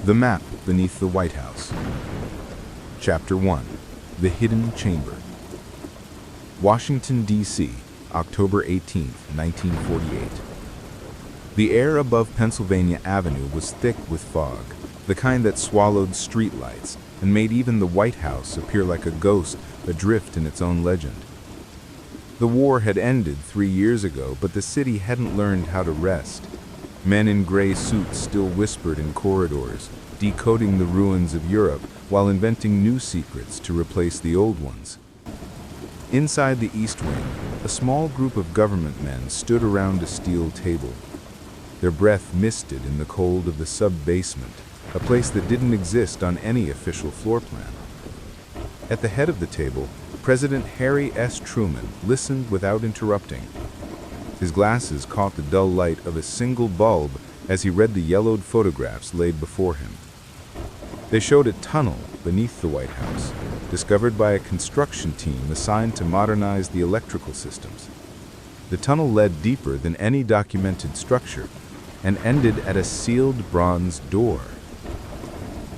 The Map Beneath the White House. Chapter 1. The Hidden Chamber. Washington, D.C., October 18, 1948. The air above Pennsylvania Avenue was thick with fog, the kind that swallowed streetlights and made even the White House appear like a ghost adrift in its own legend. The war had ended 3 years ago, but the city hadn't learned how to rest. Men in gray suits still whispered in corridors, decoding the ruins of Europe while inventing new secrets to replace the old ones. Inside the East Wing, a small group of government men stood around a steel table. Their breath misted in the cold of the sub-basement, a place that didn't exist on any official floor plan. At the head of the table, President Harry S. Truman listened without interrupting. His glasses caught the dull light of a single bulb as he read the yellowed photographs laid before him. They showed a tunnel beneath the White House, discovered by a construction team assigned to modernize the electrical systems. The tunnel led deeper than any documented structure and ended at a sealed bronze door.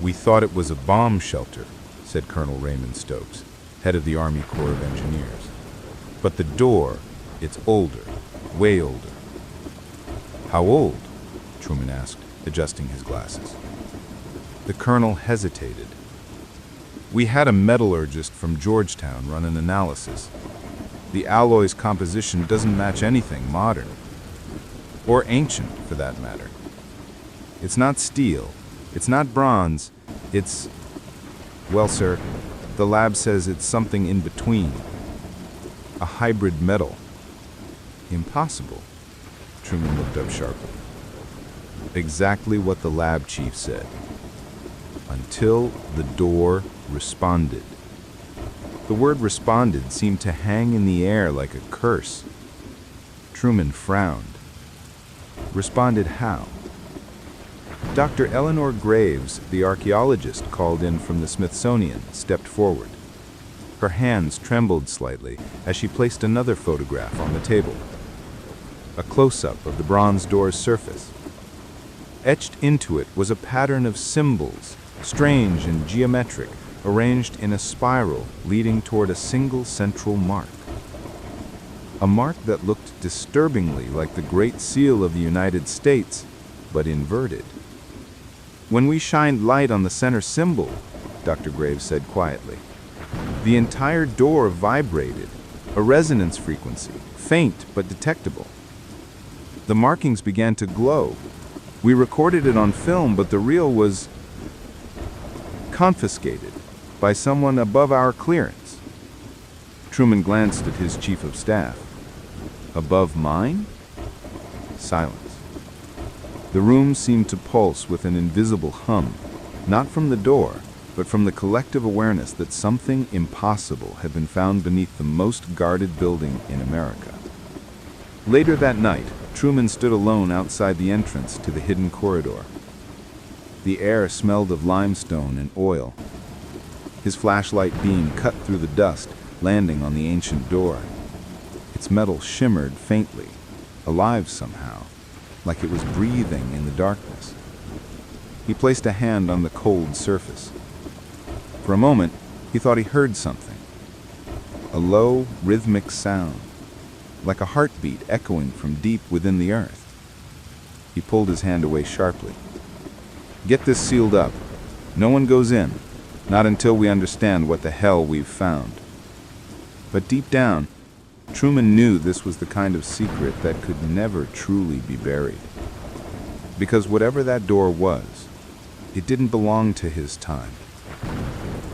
"We thought it was a bomb shelter," said Colonel Raymond Stokes, head of the Army Corps of Engineers. "But the door, it's older. Way older." "How old?" Truman asked, adjusting his glasses. The colonel hesitated. "We had a metallurgist from Georgetown run an analysis. The alloy's composition doesn't match anything modern. Or ancient, for that matter. It's not steel. It's not bronze. It's... Well, sir, the lab says it's something in between. A hybrid metal." "Impossible." Truman looked up sharply. Exactly what the lab chief said. Until the door responded. The word responded seemed to hang in the air like a curse. Truman frowned. Responded how? Dr. Eleanor Graves, the archaeologist called in from the Smithsonian, stepped forward. Her hands trembled slightly as she placed another photograph on the table. A close-up of the bronze door's surface. Etched into it was a pattern of symbols, strange and geometric, arranged in a spiral leading toward a single central mark. A mark that looked disturbingly like the Great Seal of the United States, but inverted. "When we shined light on the center symbol," Dr. Graves said quietly, "the entire door vibrated, a resonance frequency, faint but detectable. The markings began to glow. We recorded it on film, but the reel was confiscated by someone above our clearance." Truman glanced at his chief of staff. "Above mine?" Silence. The room seemed to pulse with an invisible hum, not from the door, but from the collective awareness that something impossible had been found beneath the most guarded building in America. Later that night, Truman stood alone outside the entrance to the hidden corridor. The air smelled of limestone and oil. His flashlight beam cut through the dust, landing on the ancient door. Its metal shimmered faintly, alive somehow, like it was breathing in the darkness. He placed a hand on the cold surface. For a moment, he thought he heard something. A low, rhythmic sound, like a heartbeat echoing from deep within the earth. He pulled his hand away sharply. "Get this sealed up. No one goes in, not until we understand what the hell we've found." But deep down, Truman knew this was the kind of secret that could never truly be buried. Because whatever that door was, it didn't belong to his time.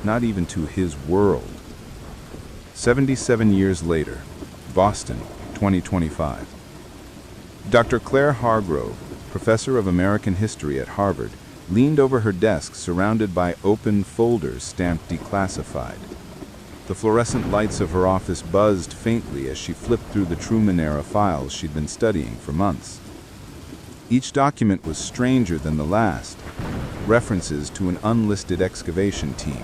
Not even to his world. 77 years later, Boston, 2025. Dr. Claire Hargrove, professor of American history at Harvard, leaned over her desk surrounded by open folders stamped declassified. The fluorescent lights of her office buzzed faintly as she flipped through the Truman-era files she'd been studying for months. Each document was stranger than the last. References to an unlisted excavation team,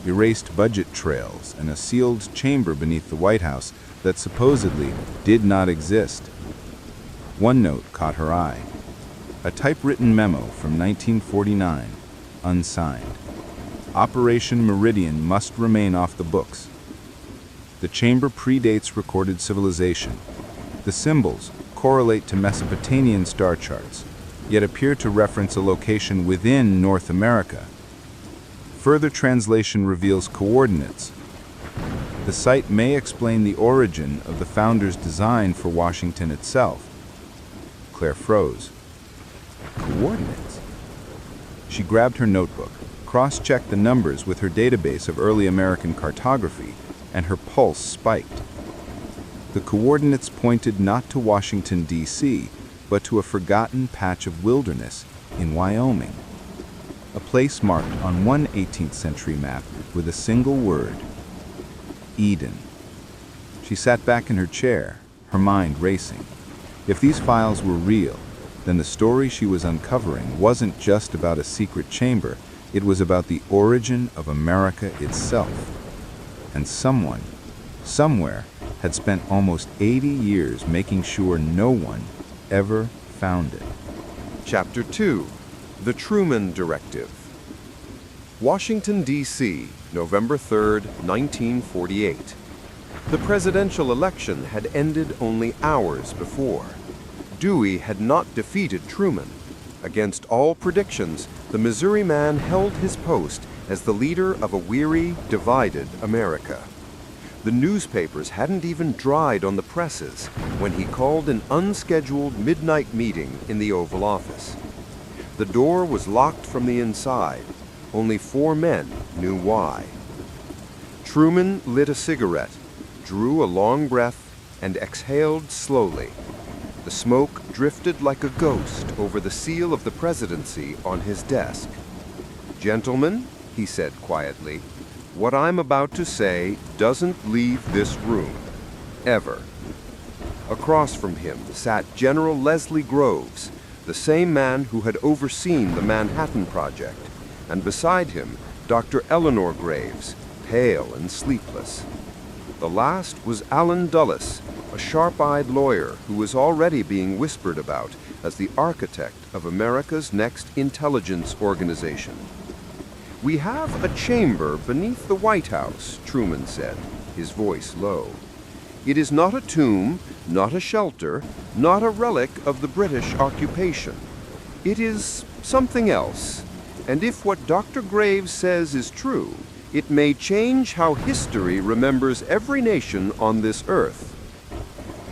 erased budget trails, and a sealed chamber beneath the White House that supposedly did not exist. One note caught her eye. A typewritten memo from 1949, unsigned. Operation Meridian must remain off the books. The chamber predates recorded civilization. The symbols correlate to Mesopotamian star charts, yet appear to reference a location within North America. Further translation reveals coordinates. The site may explain the origin of the founder's design for Washington itself. Claire froze. Coordinates? She grabbed her notebook, cross-checked the numbers with her database of early American cartography, and her pulse spiked. The coordinates pointed not to Washington, D.C., but to a forgotten patch of wilderness in Wyoming. A place marked on one 18th century map with a single word: Eden. She sat back in her chair, her mind racing. If these files were real, then the story she was uncovering wasn't just about a secret chamber, it was about the origin of America itself. And someone, somewhere, had spent almost 80 years making sure no one ever found it. Chapter 2. The Truman Directive. Washington, D.C., November 3, 1948. The presidential election had ended only hours before. Dewey had not defeated Truman. Against all predictions, the Missouri man held his post as the leader of a weary, divided America. The newspapers hadn't even dried on the presses when he called an unscheduled midnight meeting in the Oval Office. The door was locked from the inside. Only 4 men knew why. Truman lit a cigarette, drew a long breath, and exhaled slowly. The smoke drifted like a ghost over the seal of the presidency on his desk. "Gentlemen," he said quietly, "what I'm about to say doesn't leave this room. Ever." Across from him sat General Leslie Groves, the same man who had overseen the Manhattan Project, and beside him, Dr. Eleanor Graves, pale and sleepless. The last was Allen Dulles, a sharp-eyed lawyer who was already being whispered about as the architect of America's next intelligence organization. "We have a chamber beneath the White House," Truman said, his voice low. "It is not a tomb, not a shelter, not a relic of the British occupation. It is something else. And if what Dr. Graves says is true, it may change how history remembers every nation on this earth."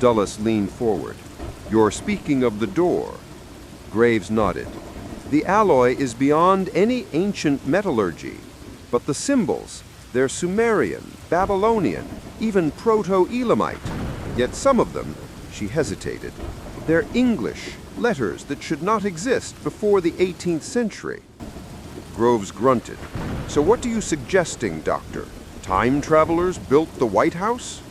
Dulles leaned forward. "You're speaking of the door." Graves nodded. "The alloy is beyond any ancient metallurgy, but the symbols, they're Sumerian, Babylonian, even Proto-Elamite. Yet some of them," she hesitated, "they're English, letters that should not exist before the 18th century. Groves grunted. "So what are you suggesting, Doctor? Time travelers built the White House?"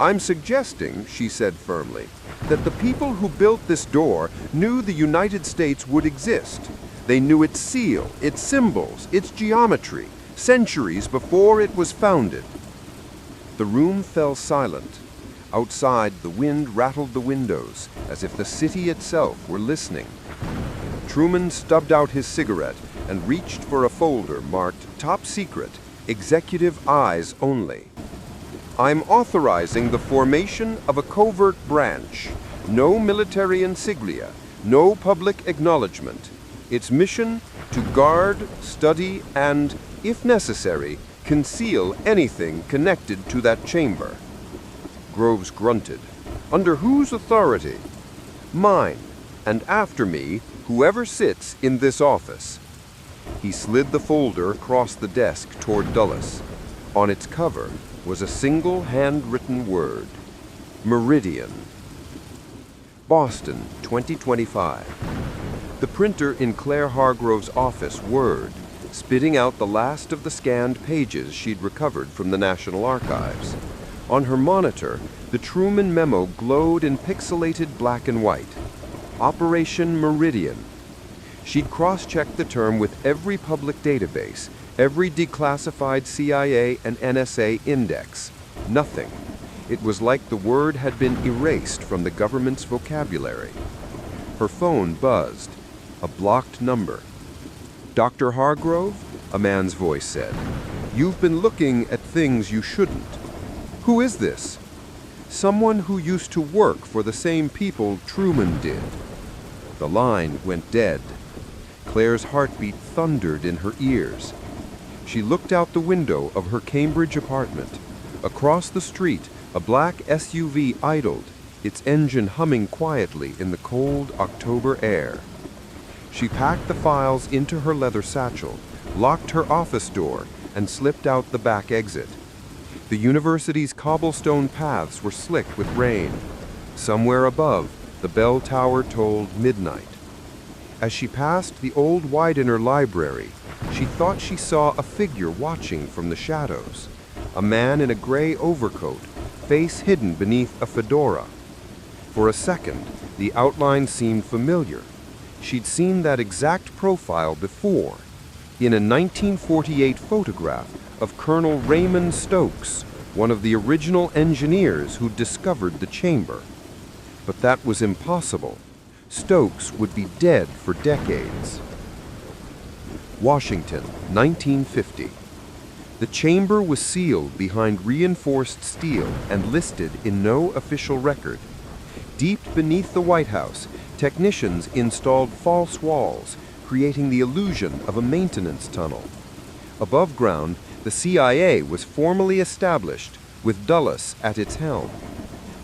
"I'm suggesting," she said firmly, "that the people who built this door knew the United States would exist. They knew its seal, its symbols, its geometry, centuries before it was founded." The room fell silent. Outside, the wind rattled the windows, as if the city itself were listening. Truman stubbed out his cigarette and reached for a folder marked "Top Secret, Executive Eyes Only." "I'm authorizing the formation of a covert branch. No military insignia, no public acknowledgement. Its mission to guard, study, and, if necessary, conceal anything connected to that chamber." Groves grunted. "Under whose authority?" "Mine, and after me, whoever sits in this office." He slid the folder across the desk toward Dulles. On its cover was a single handwritten word: Meridian. Boston, 2025. The printer in Claire Hargrove's office whirred, spitting out the last of the scanned pages she'd recovered from the National Archives. On her monitor, the Truman memo glowed in pixelated black and white. Operation Meridian. She'd cross-checked the term with every public database, every declassified CIA and NSA index. Nothing. It was like the word had been erased from the government's vocabulary. Her phone buzzed. A blocked number. "Dr. Hargrove," a man's voice said, "you've been looking at things you shouldn't." "Who is this?" "Someone who used to work for the same people Truman did." The line went dead. Claire's heartbeat thundered in her ears. She looked out the window of her Cambridge apartment. Across the street, a black SUV idled, its engine humming quietly in the cold October air. She packed the files into her leather satchel, locked her office door, and slipped out the back exit. The university's cobblestone paths were slick with rain. Somewhere above, the bell tower tolled midnight. As she passed the old Widener library, she thought she saw a figure watching from the shadows. A man in a gray overcoat, face hidden beneath a fedora. For a second, the outline seemed familiar. She'd seen that exact profile before, in a 1948 photograph of Colonel Raymond Stokes, one of the original engineers who discovered the chamber. But that was impossible. Stokes would be dead for decades. Washington, 1950. The chamber was sealed behind reinforced steel and listed in no official record. Deep beneath the White House, technicians installed false walls, creating the illusion of a maintenance tunnel. Above ground, the CIA was formally established, with Dulles at its helm.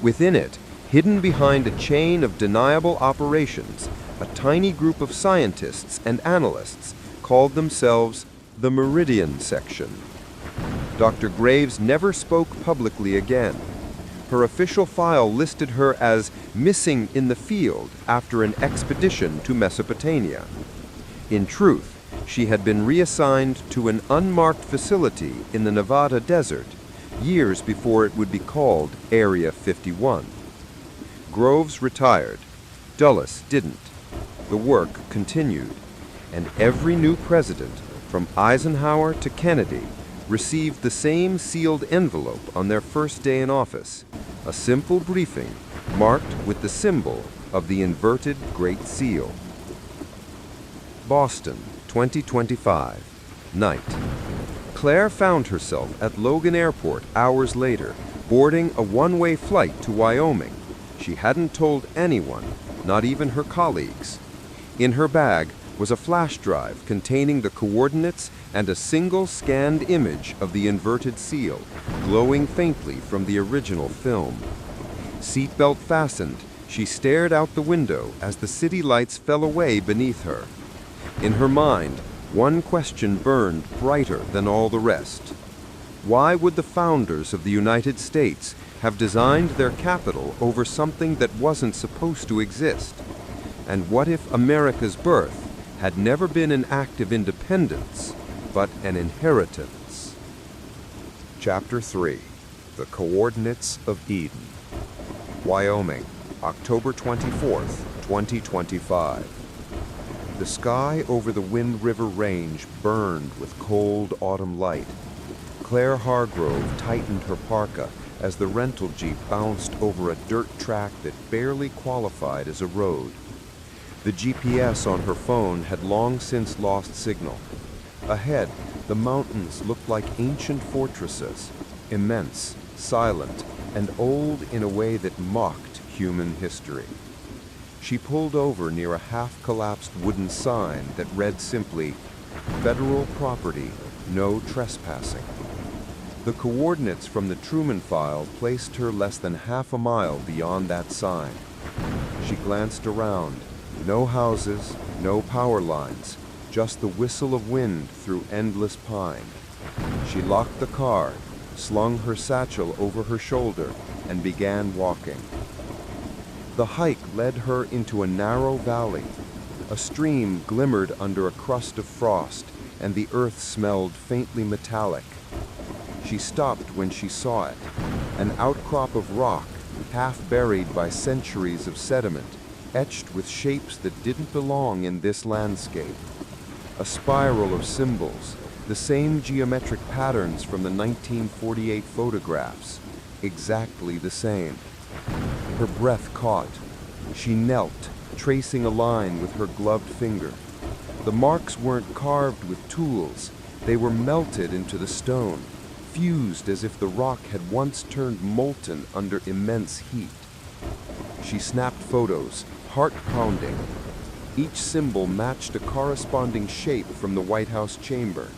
Within it, hidden behind a chain of deniable operations, a tiny group of scientists and analysts called themselves the Meridian section. Dr. Graves never spoke publicly again. Her official file listed her as missing in the field after an expedition to Mesopotamia. In truth, she had been reassigned to an unmarked facility in the Nevada desert years before it would be called Area 51. Groves retired. Dulles didn't. The work continued, and every new president, from Eisenhower to Kennedy, received the same sealed envelope on their first day in office, a simple briefing marked with the symbol of the inverted Great Seal. Boston, 2025. Night. Claire found herself at Logan Airport hours later, boarding a one-way flight to Wyoming. She hadn't told anyone, not even her colleagues. In her bag was a flash drive containing the coordinates and a single scanned image of the inverted seal, glowing faintly from the original film. Seatbelt fastened, she stared out the window as the city lights fell away beneath her. In her mind, one question burned brighter than all the rest. Why would the founders of the United States have designed their capital over something that wasn't supposed to exist? And what if America's birth had never been an act of independence, but an inheritance? Chapter 3. The Coordinates of Eden. Wyoming, October 24th, 2025. The sky over the Wind River Range burned with cold autumn light. Claire Hargrove tightened her parka as the rental jeep bounced over a dirt track that barely qualified as a road. The GPS on her phone had long since lost signal. Ahead, the mountains looked like ancient fortresses, immense, silent, and old in a way that mocked human history. She pulled over near a half-collapsed wooden sign that read simply, "Federal property, no trespassing." The coordinates from the Truman file placed her less than half a mile beyond that sign. She glanced around. No houses, no power lines, just the whistle of wind through endless pine. She locked the car, slung her satchel over her shoulder, and began walking. The hike led her into a narrow valley. A stream glimmered under a crust of frost, and the earth smelled faintly metallic. She stopped when she saw it, an outcrop of rock, half buried by centuries of sediment, etched with shapes that didn't belong in this landscape. A spiral of symbols, the same geometric patterns from the 1948 photographs, exactly the same. Her breath caught. She knelt, tracing a line with her gloved finger. The marks weren't carved with tools. They were melted into the stone, fused as if the rock had once turned molten under immense heat. She snapped photos, heart pounding. Each symbol matched a corresponding shape from the White House chamber.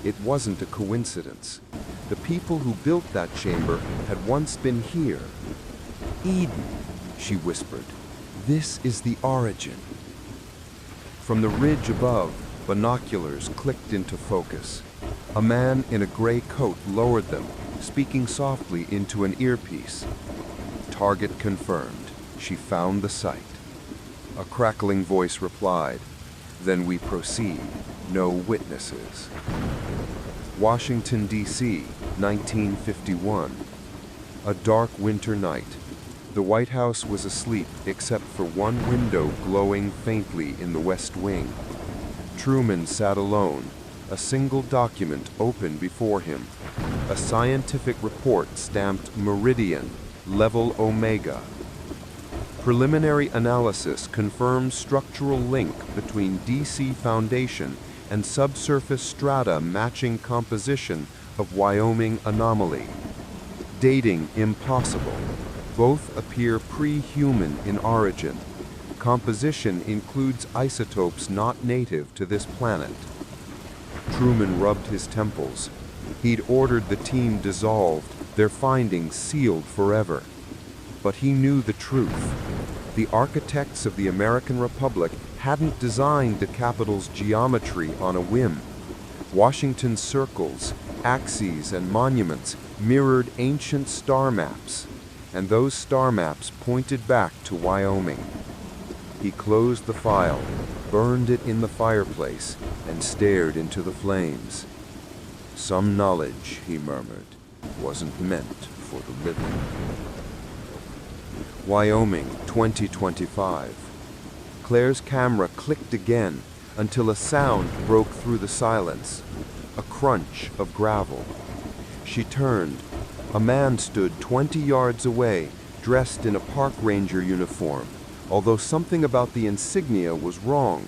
It wasn't a coincidence. The people who built that chamber had once been here. Eden, she whispered. This is the origin. From the ridge above, binoculars clicked into focus. A man in a gray coat lowered them, speaking softly into an earpiece. Target confirmed. She found the site. A crackling voice replied, "Then we proceed. No witnesses." Washington, D.C., 1951. A dark winter night. The White House was asleep except for one window glowing faintly in the West Wing. Truman sat alone, a single document open before him. A scientific report stamped Meridian, level Omega. Preliminary analysis confirms structural link between DC Foundation and subsurface strata matching composition of Wyoming anomaly. Dating impossible. Both appear pre-human in origin. Composition includes isotopes not native to this planet. Truman rubbed his temples. He'd ordered the team dissolved, their findings sealed forever. But he knew the truth. The architects of the American Republic hadn't designed the capital's geometry on a whim. Washington's circles, axes, and monuments mirrored ancient star maps, and those star maps pointed back to Wyoming. He closed the file, burned it in the fireplace, and stared into the flames. Some knowledge, he murmured, wasn't meant for the living. Wyoming, 2025. Claire's camera clicked again until a sound broke through the silence, a crunch of gravel. She turned. A man stood 20 yards away, dressed in a park ranger uniform, although something about the insignia was wrong,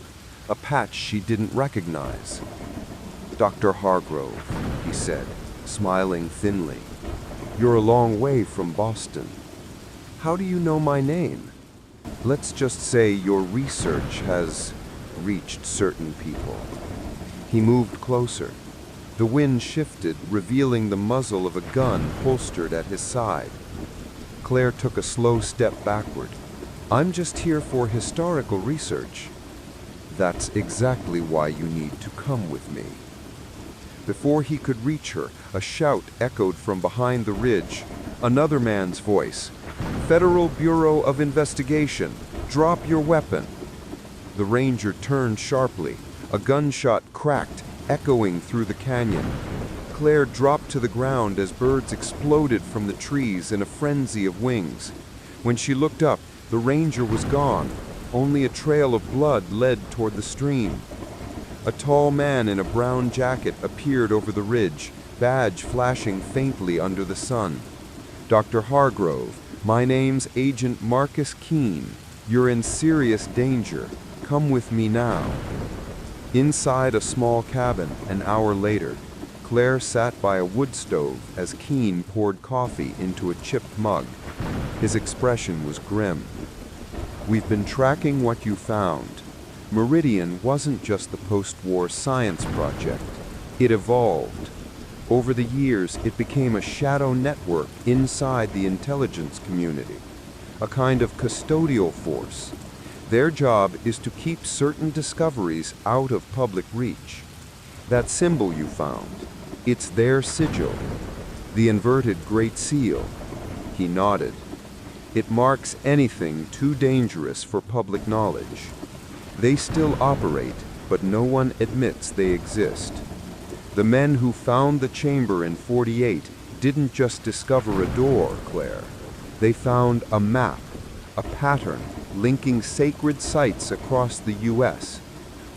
a patch she didn't recognize. "Dr. Hargrove," he said, smiling thinly. "You're a long way from Boston. How do you know my name? Let's just say your research has reached certain people." He moved closer. The wind shifted, revealing the muzzle of a gun holstered at his side. Claire took a slow step backward. "I'm just here for historical research." "That's exactly why you need to come with me." Before he could reach her, a shout echoed from behind the ridge. Another man's voice. "Federal Bureau of Investigation, drop your weapon." The ranger turned sharply. A gunshot cracked, echoing through the canyon. Claire dropped to the ground as birds exploded from the trees in a frenzy of wings. When she looked up, the ranger was gone. Only a trail of blood led toward the stream. A tall man in a brown jacket appeared over the ridge, badge flashing faintly under the sun. "Dr. Hargrove, my name's Agent Marcus Keene. You're in serious danger. Come with me now." Inside a small cabin, an hour later, Claire sat by a wood stove as Keene poured coffee into a chipped mug. His expression was grim. "We've been tracking what you found. Meridian wasn't just the post-war science project. It evolved. Over the years, it became a shadow network inside the intelligence community, a kind of custodial force. Their job is to keep certain discoveries out of public reach. That symbol you found, it's their sigil, the inverted Great Seal." He nodded. "It marks anything too dangerous for public knowledge. They still operate, but no one admits they exist. The men who found the chamber in '48 didn't just discover a door, Claire. They found a map, a pattern linking sacred sites across the U.S.,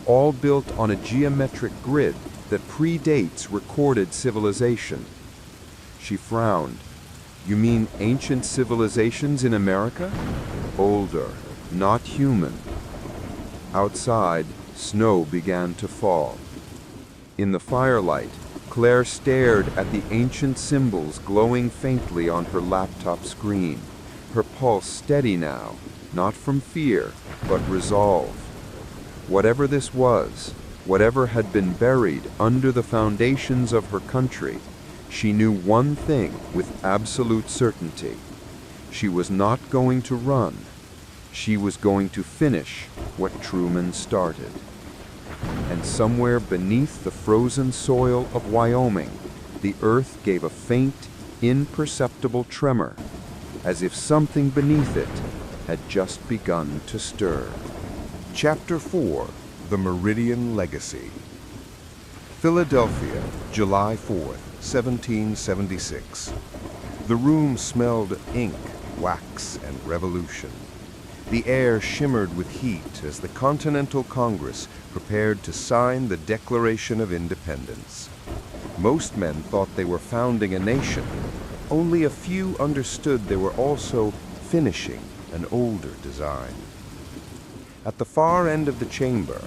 all built on a geometric grid that predates recorded civilization." She frowned. "You mean ancient civilizations in America?" "Older, not human." Outside, Snow began to fall. In the firelight, Claire stared at the ancient symbols glowing faintly on her laptop screen, her pulse steady now, not from fear, but resolve. Whatever this was, whatever had been buried under the foundations of her country, she knew one thing with absolute certainty. She was not going to run. She was going to finish what Truman started. And somewhere beneath the frozen soil of Wyoming, the earth gave a faint, imperceptible tremor, as if something beneath it had just begun to stir. Chapter 4: The Meridian Legacy. Philadelphia, July 4th, 1776. The room smelled ink, wax, and revolution. The air shimmered with heat as the Continental Congress prepared to sign the Declaration of Independence. Most men thought they were founding a nation. Only a few understood they were also finishing an older design. At the far end of the chamber,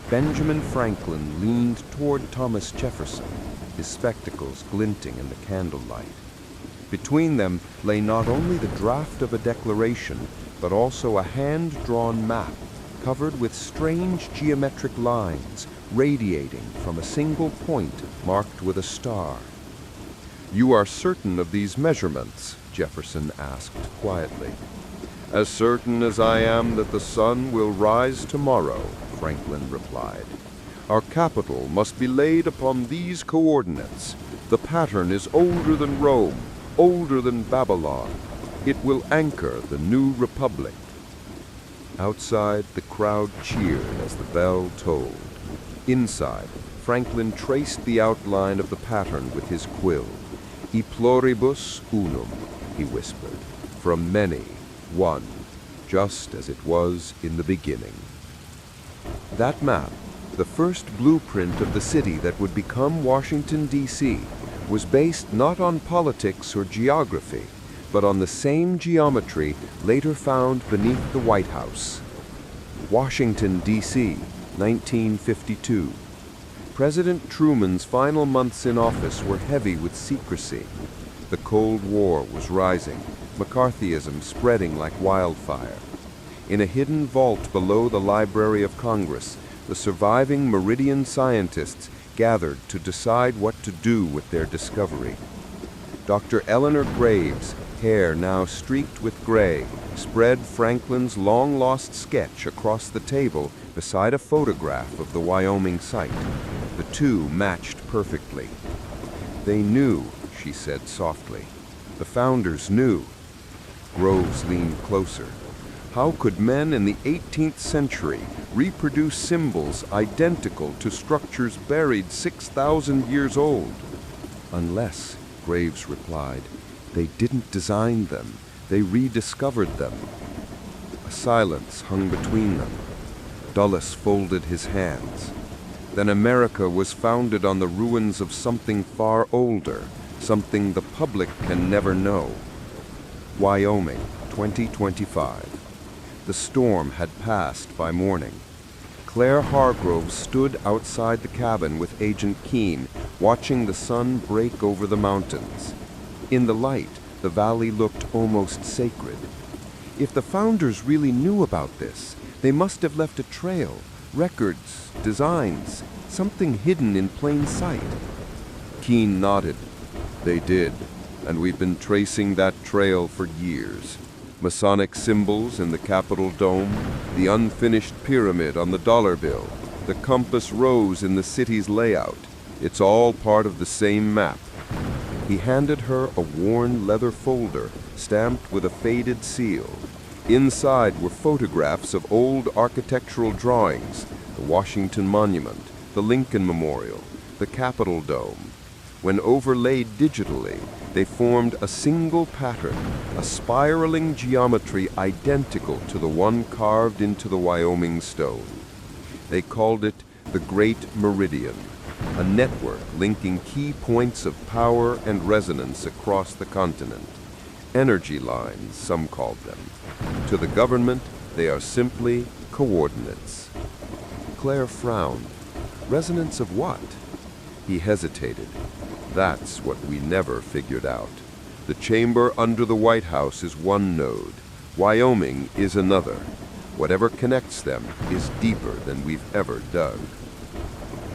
Benjamin Franklin leaned toward Thomas Jefferson, his spectacles glinting in the candlelight. Between them lay not only the draft of a declaration, but also a hand-drawn map covered with strange geometric lines radiating from a single point marked with a star. "You are certain of these measurements?" Jefferson asked quietly. "As certain as I am that the sun will rise tomorrow," Franklin replied. "Our capital must be laid upon these coordinates. The pattern is older than Rome, older than Babylon. It will anchor the new republic." Outside, the crowd cheered as the bell tolled. Inside, Franklin traced the outline of the pattern with his quill. "E pluribus unum," he whispered. "From many, one, just as it was in the beginning." That map, the first blueprint of the city that would become Washington, D.C., was based not on politics or geography, but on the same geometry later found beneath the White House. Washington, D.C., 1952. President Truman's final months in office were heavy with secrecy. The Cold War was rising, McCarthyism spreading like wildfire. In a hidden vault below the Library of Congress, the surviving Meridian scientists gathered to decide what to do with their discovery. Dr. Eleanor Graves, hair now streaked with gray, spread Franklin's long-lost sketch across the table beside a photograph of the Wyoming site. The two matched perfectly. "They knew," she said softly. "The founders knew." Groves leaned closer. How could men in the 18th century reproduce symbols identical to structures buried 6,000 years old? "Unless," Graves replied, "they didn't design them, they rediscovered them." A silence hung between them. Dulles folded his hands. "Then America was founded on the ruins of something far older, something the public can never know." Wyoming, 2025. The storm had passed by morning. Claire Hargrove stood outside the cabin with Agent Keene, watching the sun break over the mountains. In the light, the valley looked almost sacred. If the founders really knew about this, they must have left a trail, records, designs, something hidden in plain sight. Keene nodded. "They did, and we've been tracing that trail for years. Masonic symbols in the Capitol dome, the unfinished pyramid on the dollar bill, the compass rose in the city's layout. It's all part of the same map." He handed her a worn leather folder stamped with a faded seal. Inside were photographs of old architectural drawings, the Washington Monument, the Lincoln Memorial, the Capitol dome. When overlaid digitally, they formed a single pattern, a spiraling geometry identical to the one carved into the Wyoming stone. They called it the Great Meridian, a network linking key points of power and resonance across the continent. Energy lines, some called them. To the government, they are simply coordinates. Claire frowned. Resonance of what? He hesitated. That's what we never figured out. The chamber under the White House is one node. Wyoming is another. Whatever connects them is deeper than we've ever dug.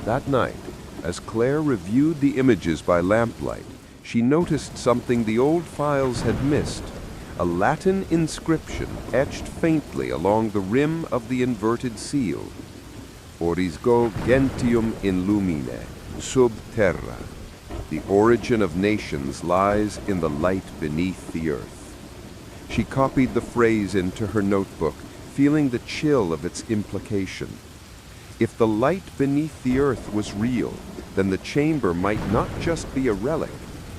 That night, as Claire reviewed the images by lamplight, she noticed something the old files had missed. A Latin inscription etched faintly along the rim of the inverted seal. Orisgo gentium in lumine, sub terra. The origin of nations lies in the light beneath the earth. She copied the phrase into her notebook, feeling the chill of its implication. If the light beneath the earth was real, then the chamber might not just be a relic,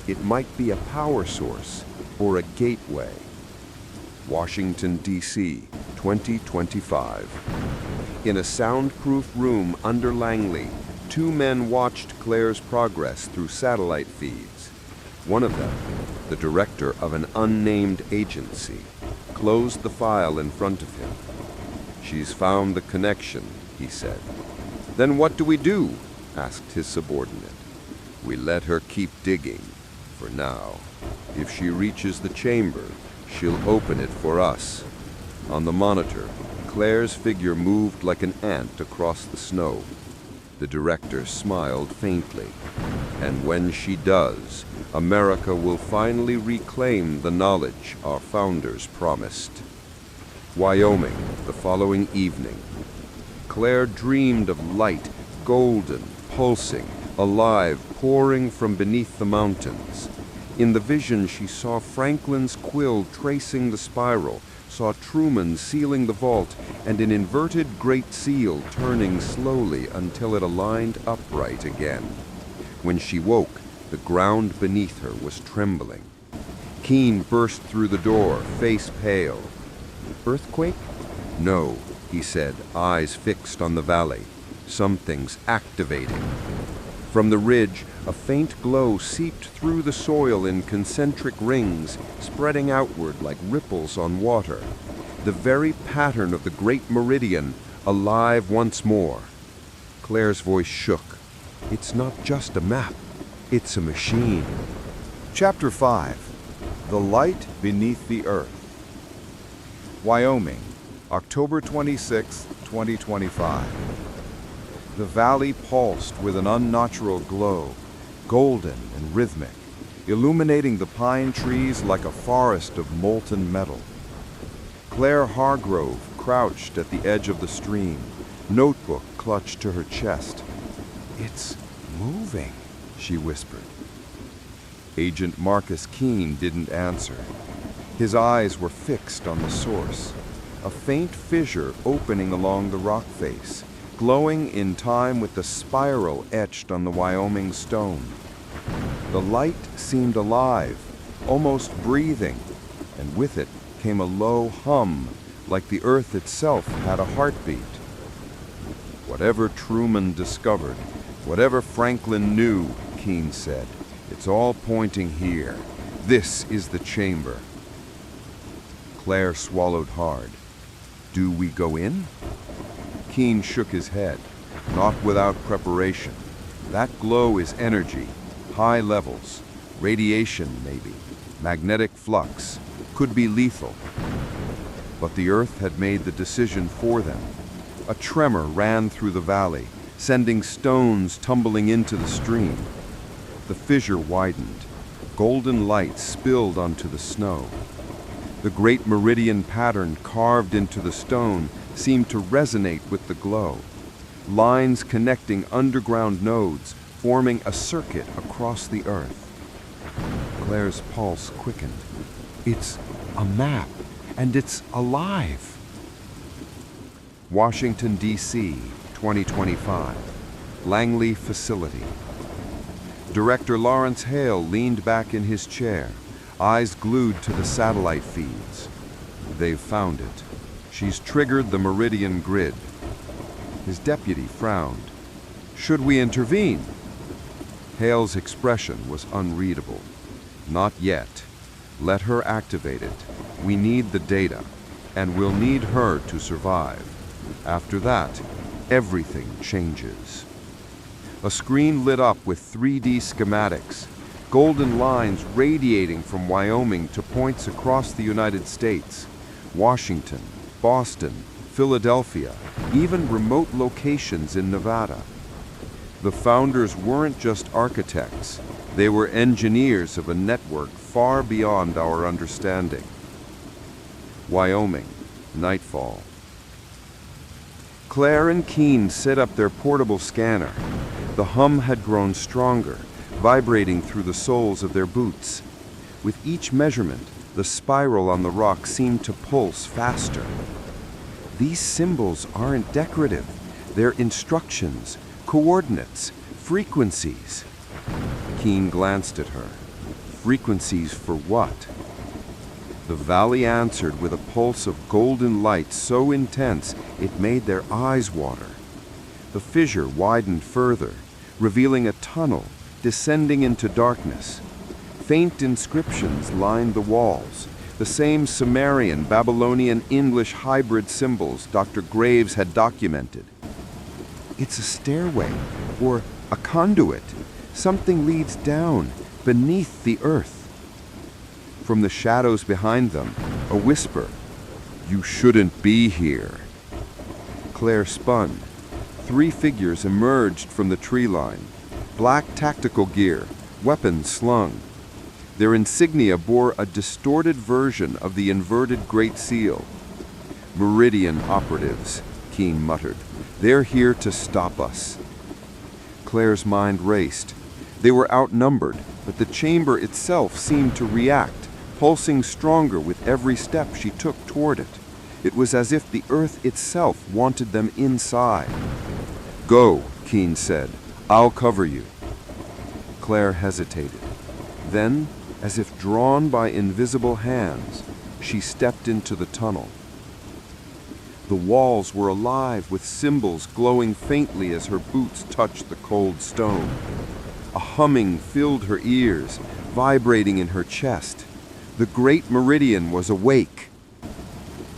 it might be a power source or a gateway. Washington, D.C., 2025. In a soundproof room under Langley, two men watched Claire's progress through satellite feeds. One of them, the director of an unnamed agency, closed the file in front of him. "She's found the connection," he said. "Then what do we do?" asked his subordinate. "We let her keep digging, for now. If she reaches the chamber, she'll open it for us." On the monitor, Claire's figure moved like an ant across the snow. The director smiled faintly. "And when she does, America will finally reclaim the knowledge our founders promised." Wyoming, the following evening. Claire dreamed of light, golden, pulsing, alive, pouring from beneath the mountains. In the vision, she saw Franklin's quill tracing the spiral, saw Truman sealing the vault, and an inverted great seal turning slowly until it aligned upright again. When she woke, the ground beneath her was trembling. Keene burst through the door, face pale. "Earthquake?" "No," he said, eyes fixed on the valley. "Something's activating." From the ridge, a faint glow seeped through the soil in concentric rings, spreading outward like ripples on water. The very pattern of the Great Meridian, alive once more. Claire's voice shook. "It's not just a map, it's a machine." Chapter 5. The Light Beneath the Earth. Wyoming, October 26, 2025. The valley pulsed with an unnatural glow, golden and rhythmic, illuminating the pine trees like a forest of molten metal. Claire Hargrove crouched at the edge of the stream, notebook clutched to her chest. "It's moving," she whispered. Agent Marcus Keene didn't answer. His eyes were fixed on the source, a faint fissure opening along the rock face, glowing in time with the spiral etched on the Wyoming stone. The light seemed alive, almost breathing, and with it came a low hum, like the earth itself had a heartbeat. "Whatever Truman discovered, whatever Franklin knew," Keene said, "it's all pointing here. This is the chamber." Claire swallowed hard. "Do we go in?" Keene shook his head. "Not without preparation. That glow is energy, high levels, radiation maybe, magnetic flux, could be lethal." But the earth had made the decision for them. A tremor ran through the valley, sending stones tumbling into the stream. The fissure widened. Golden light spilled onto the snow. The Great Meridian pattern carved into the stone seemed to resonate with the glow. Lines connecting underground nodes, forming a circuit across the earth. Claire's pulse quickened. "It's a map, and it's alive." Washington, D.C., 2025. Langley Facility. Director Lawrence Hale leaned back in his chair, eyes glued to the satellite feeds. "They've found it. She's triggered the Meridian grid." His deputy frowned. "Should we intervene?" Hale's expression was unreadable. "Not yet. Let her activate it. We need the data, and we'll need her to survive. After that, everything changes. A screen lit up with 3D schematics, golden lines radiating from Wyoming to points across the United States, Washington, Boston, Philadelphia, even remote locations in Nevada. The founders weren't just architects, they were engineers of a network far beyond our understanding. Wyoming, nightfall. Claire and Keen set up their portable scanner. The hum had grown stronger, vibrating through the soles of their boots. With each measurement, the spiral on the rock seemed to pulse faster. These symbols aren't decorative. They're instructions, coordinates, frequencies. Keen glanced at her. Frequencies for what? The valley answered with a pulse of golden light so intense it made their eyes water. The fissure widened further, revealing a tunnel descending into darkness. Faint inscriptions lined the walls, the same Sumerian, Babylonian, English hybrid symbols Dr. Graves had documented. It's a stairway, or a conduit. Something leads down, beneath the earth. From the shadows behind them, a whisper, "You shouldn't be here." Claire spun. 3 figures emerged from the tree line, black tactical gear, weapons slung. Their insignia bore a distorted version of the inverted Great Seal. "Meridian operatives," Keen muttered. "They're here to stop us." Claire's mind raced. They were outnumbered, but the chamber itself seemed to react, pulsing stronger with every step she took toward it. It was as if the earth itself wanted them inside. "Go," Keen said. "I'll cover you." Claire hesitated. Then, as if drawn by invisible hands, she stepped into the tunnel. The walls were alive with symbols glowing faintly as her boots touched the cold stone. A humming filled her ears, vibrating in her chest. The great Meridian was awake.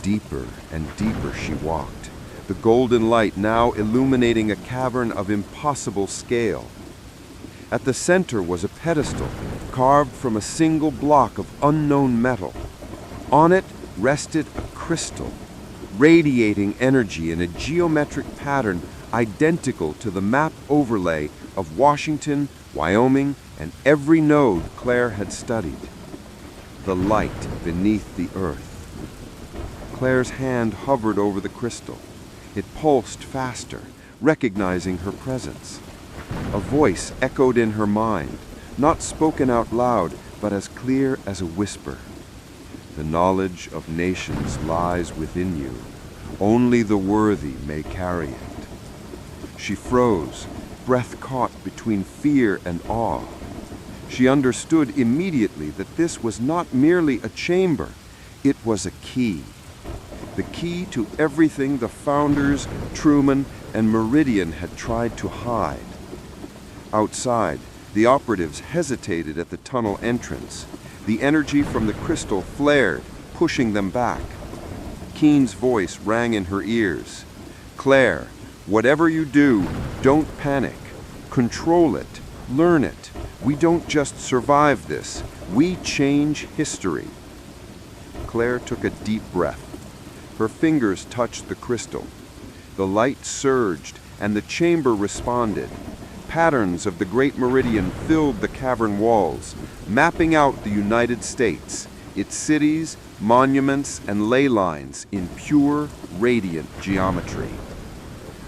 Deeper and deeper she walked, the golden light now illuminating a cavern of impossible scale. At the center was a pedestal, carved from a single block of unknown metal. On it rested a crystal, radiating energy in a geometric pattern identical to the map overlay of Washington, Wyoming, and every node Claire had studied. The light beneath the earth. Claire's hand hovered over the crystal. It pulsed faster, recognizing her presence. A voice echoed in her mind, not spoken out loud, but as clear as a whisper. "The knowledge of nations lies within you. Only the worthy may carry it." She froze, breath caught between fear and awe. She understood immediately that this was not merely a chamber, it was a key. The key to everything the founders, Truman, and Meridian had tried to hide. Outside, the operatives hesitated at the tunnel entrance. The energy from the crystal flared, pushing them back. Keen's voice rang in her ears. "Claire, whatever you do, don't panic. Control it. Learn it. We don't just survive this. We change history." Claire took a deep breath. Her fingers touched the crystal. The light surged, and the chamber responded. Patterns of the Great Meridian filled the cavern walls, mapping out the United States, its cities, monuments, and ley lines in pure, radiant geometry.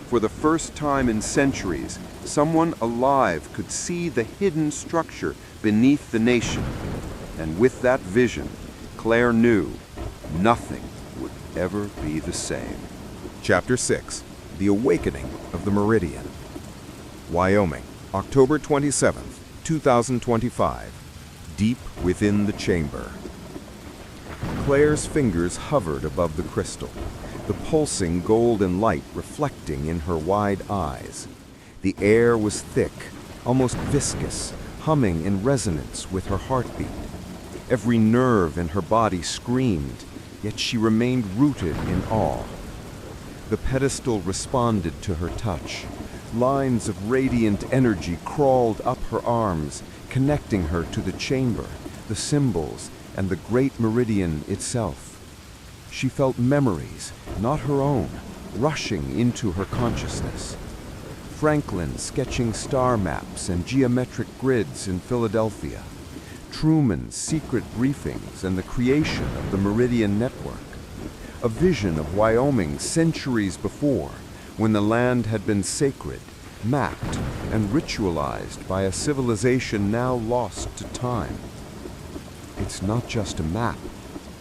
For the first time in centuries, someone alive could see the hidden structure beneath the nation. And with that vision, Claire knew nothing would ever be the same. Chapter 6. The Awakening of the Meridian. Wyoming, October 27th, 2025. Deep within the chamber. Claire's fingers hovered above the crystal, the pulsing golden light reflecting in her wide eyes. The air was thick, almost viscous, humming in resonance with her heartbeat. Every nerve in her body screamed, yet she remained rooted in awe. The pedestal responded to her touch. Lines of radiant energy crawled up her arms, connecting her to the chamber, the symbols, and the great meridian itself. She felt memories, not her own, rushing into her consciousness. Franklin sketching star maps and geometric grids in Philadelphia. Truman's secret briefings and the creation of the Meridian Network. A vision of Wyoming centuries before, when the land had been sacred, mapped, and ritualized by a civilization now lost to time. "It's not just a map,"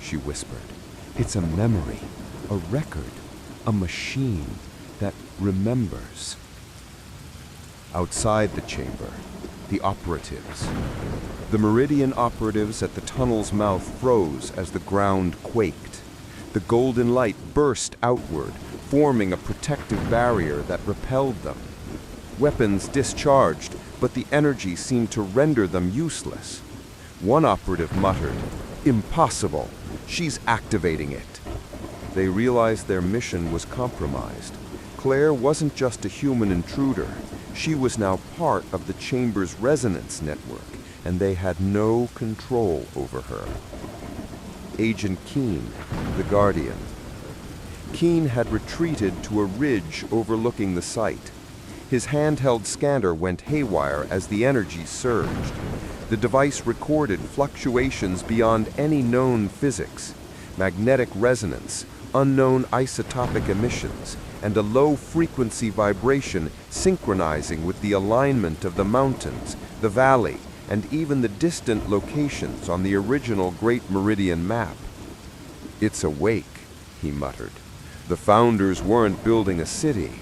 she whispered. "It's a memory, a record, a machine that remembers." Outside the chamber, the operatives. The Meridian operatives at the tunnel's mouth froze as the ground quaked. The golden light burst outward, forming a protective barrier that repelled them. Weapons discharged, but the energy seemed to render them useless. One operative muttered, "Impossible! She's activating it." They realized their mission was compromised. Claire wasn't just a human intruder. She was now part of the chamber's resonance network, and they had no control over her. Agent Keene, the Guardian. Keene had retreated to a ridge overlooking the site. His handheld scanner went haywire as the energy surged. The device recorded fluctuations beyond any known physics, magnetic resonance, unknown isotopic emissions, and a low-frequency vibration synchronizing with the alignment of the mountains, the valley, and even the distant locations on the original Great Meridian map. "It's awake," he muttered. "The founders weren't building a city,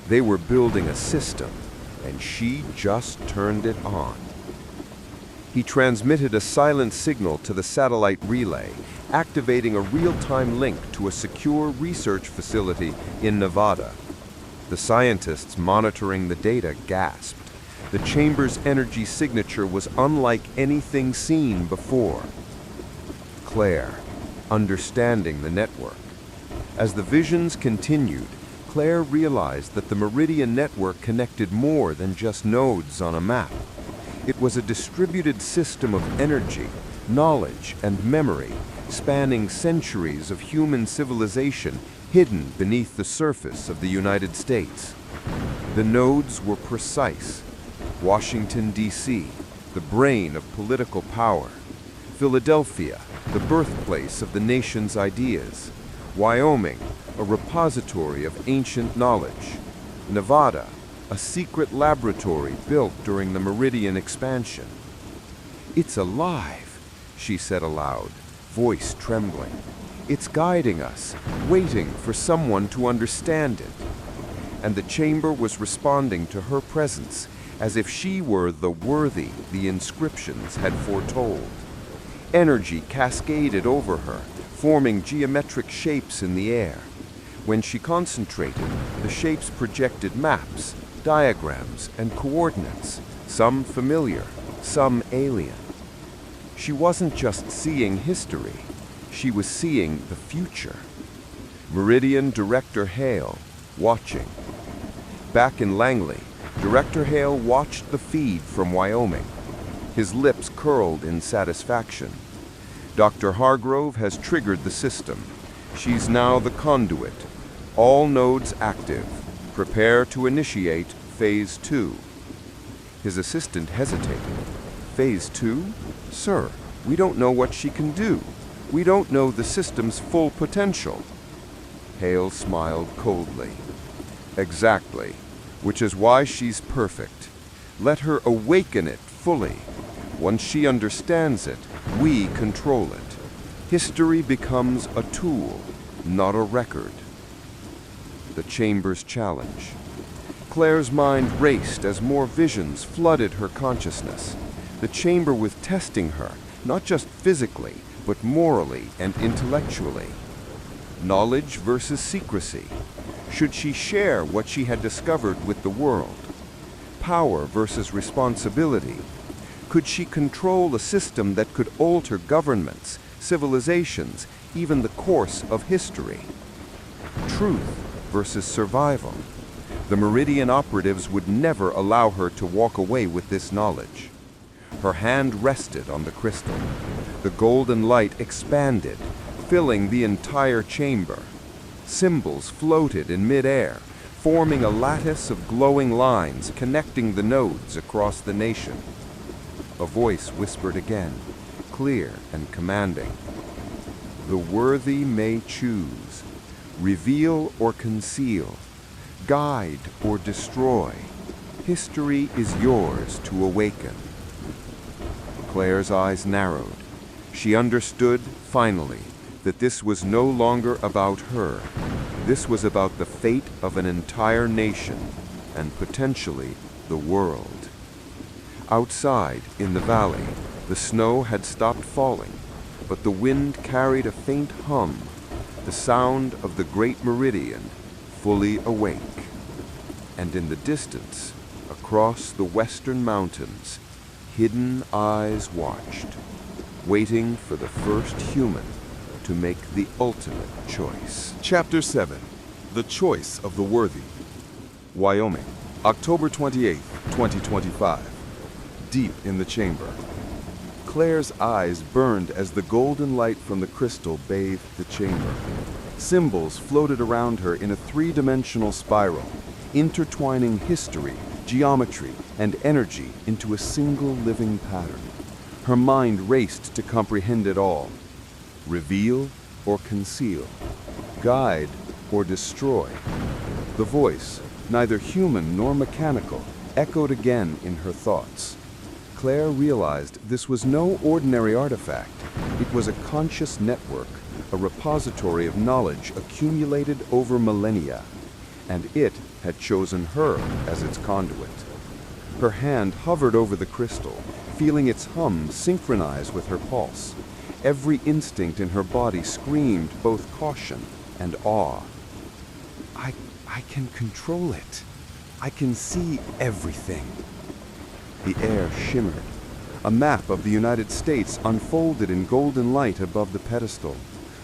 they were building a system, and she just turned it on." He transmitted a silent signal to the satellite relay, activating a real-time link to a secure research facility in Nevada. The scientists monitoring the data gasped. The chamber's energy signature was unlike anything seen before. Claire, understanding the network. As the visions continued, Claire realized that the Meridian network connected more than just nodes on a map. It was a distributed system of energy, knowledge, and memory, spanning centuries of human civilization hidden beneath the surface of the United States. The nodes were precise. Washington, D.C., the brain of political power. Philadelphia, the birthplace of the nation's ideas. Wyoming, a repository of ancient knowledge. Nevada, a secret laboratory built during the Meridian expansion. "It's alive," she said aloud, voice trembling. "It's guiding us, waiting for someone to understand it." And the chamber was responding to her presence as if she were the worthy the inscriptions had foretold. Energy cascaded over her, forming geometric shapes in the air. When she concentrated, the shapes projected maps, diagrams, and coordinates, some familiar, some alien. She wasn't just seeing history, she was seeing the future. Meridian Director Hale, watching. Back in Langley, Director Hale watched the feed from Wyoming. His lips curled in satisfaction. Dr. Hargrove has triggered the system. She's now the conduit. All nodes active. Prepare to initiate Phase 2. His assistant hesitated. Phase 2? Sir, we don't know what she can do. We don't know the system's full potential. Hale smiled coldly. Exactly, which is why she's perfect. Let her awaken it fully. Once she understands it, we control it. History becomes a tool, not a record. The chamber's challenge. Claire's mind raced as more visions flooded her consciousness. The chamber was testing her, not just physically, but morally and intellectually. Knowledge versus secrecy. Should she share what she had discovered with the world? Power versus responsibility. Could she control a system that could alter governments, civilizations, even the course of history? Truth versus survival. The Meridian operatives would never allow her to walk away with this knowledge. Her hand rested on the crystal. The golden light expanded, filling the entire chamber. Symbols floated in midair, forming a lattice of glowing lines connecting the nodes across the nation. A voice whispered again, clear and commanding. The worthy may choose, reveal or conceal, guide or destroy. History is yours to awaken. Claire's eyes narrowed. She understood, finally, that this was no longer about her. This was about the fate of an entire nation, and potentially the world. Outside, in the valley, the snow had stopped falling, but the wind carried a faint hum, the sound of the great Meridian, fully awake. And in the distance, across the western mountains, hidden eyes watched, waiting for the first human to make the ultimate choice. Chapter 7. The Choice of the Worthy. Wyoming, October 28, 2025. Deep in the chamber. Claire's eyes burned as the golden light from the crystal bathed the chamber. Symbols floated around her in a three-dimensional spiral, intertwining history, geometry, and energy into a single living pattern. Her mind raced to comprehend it all. Reveal or conceal, guide or destroy. The voice, neither human nor mechanical, echoed again in her thoughts. Claire realized this was no ordinary artifact. It was a conscious network, a repository of knowledge accumulated over millennia, and it had chosen her as its conduit. Her hand hovered over the crystal, feeling its hum synchronize with her pulse. Every instinct in her body screamed both caution and awe. I can control it. I can see everything. The air shimmered. A map of the United States unfolded in golden light above the pedestal.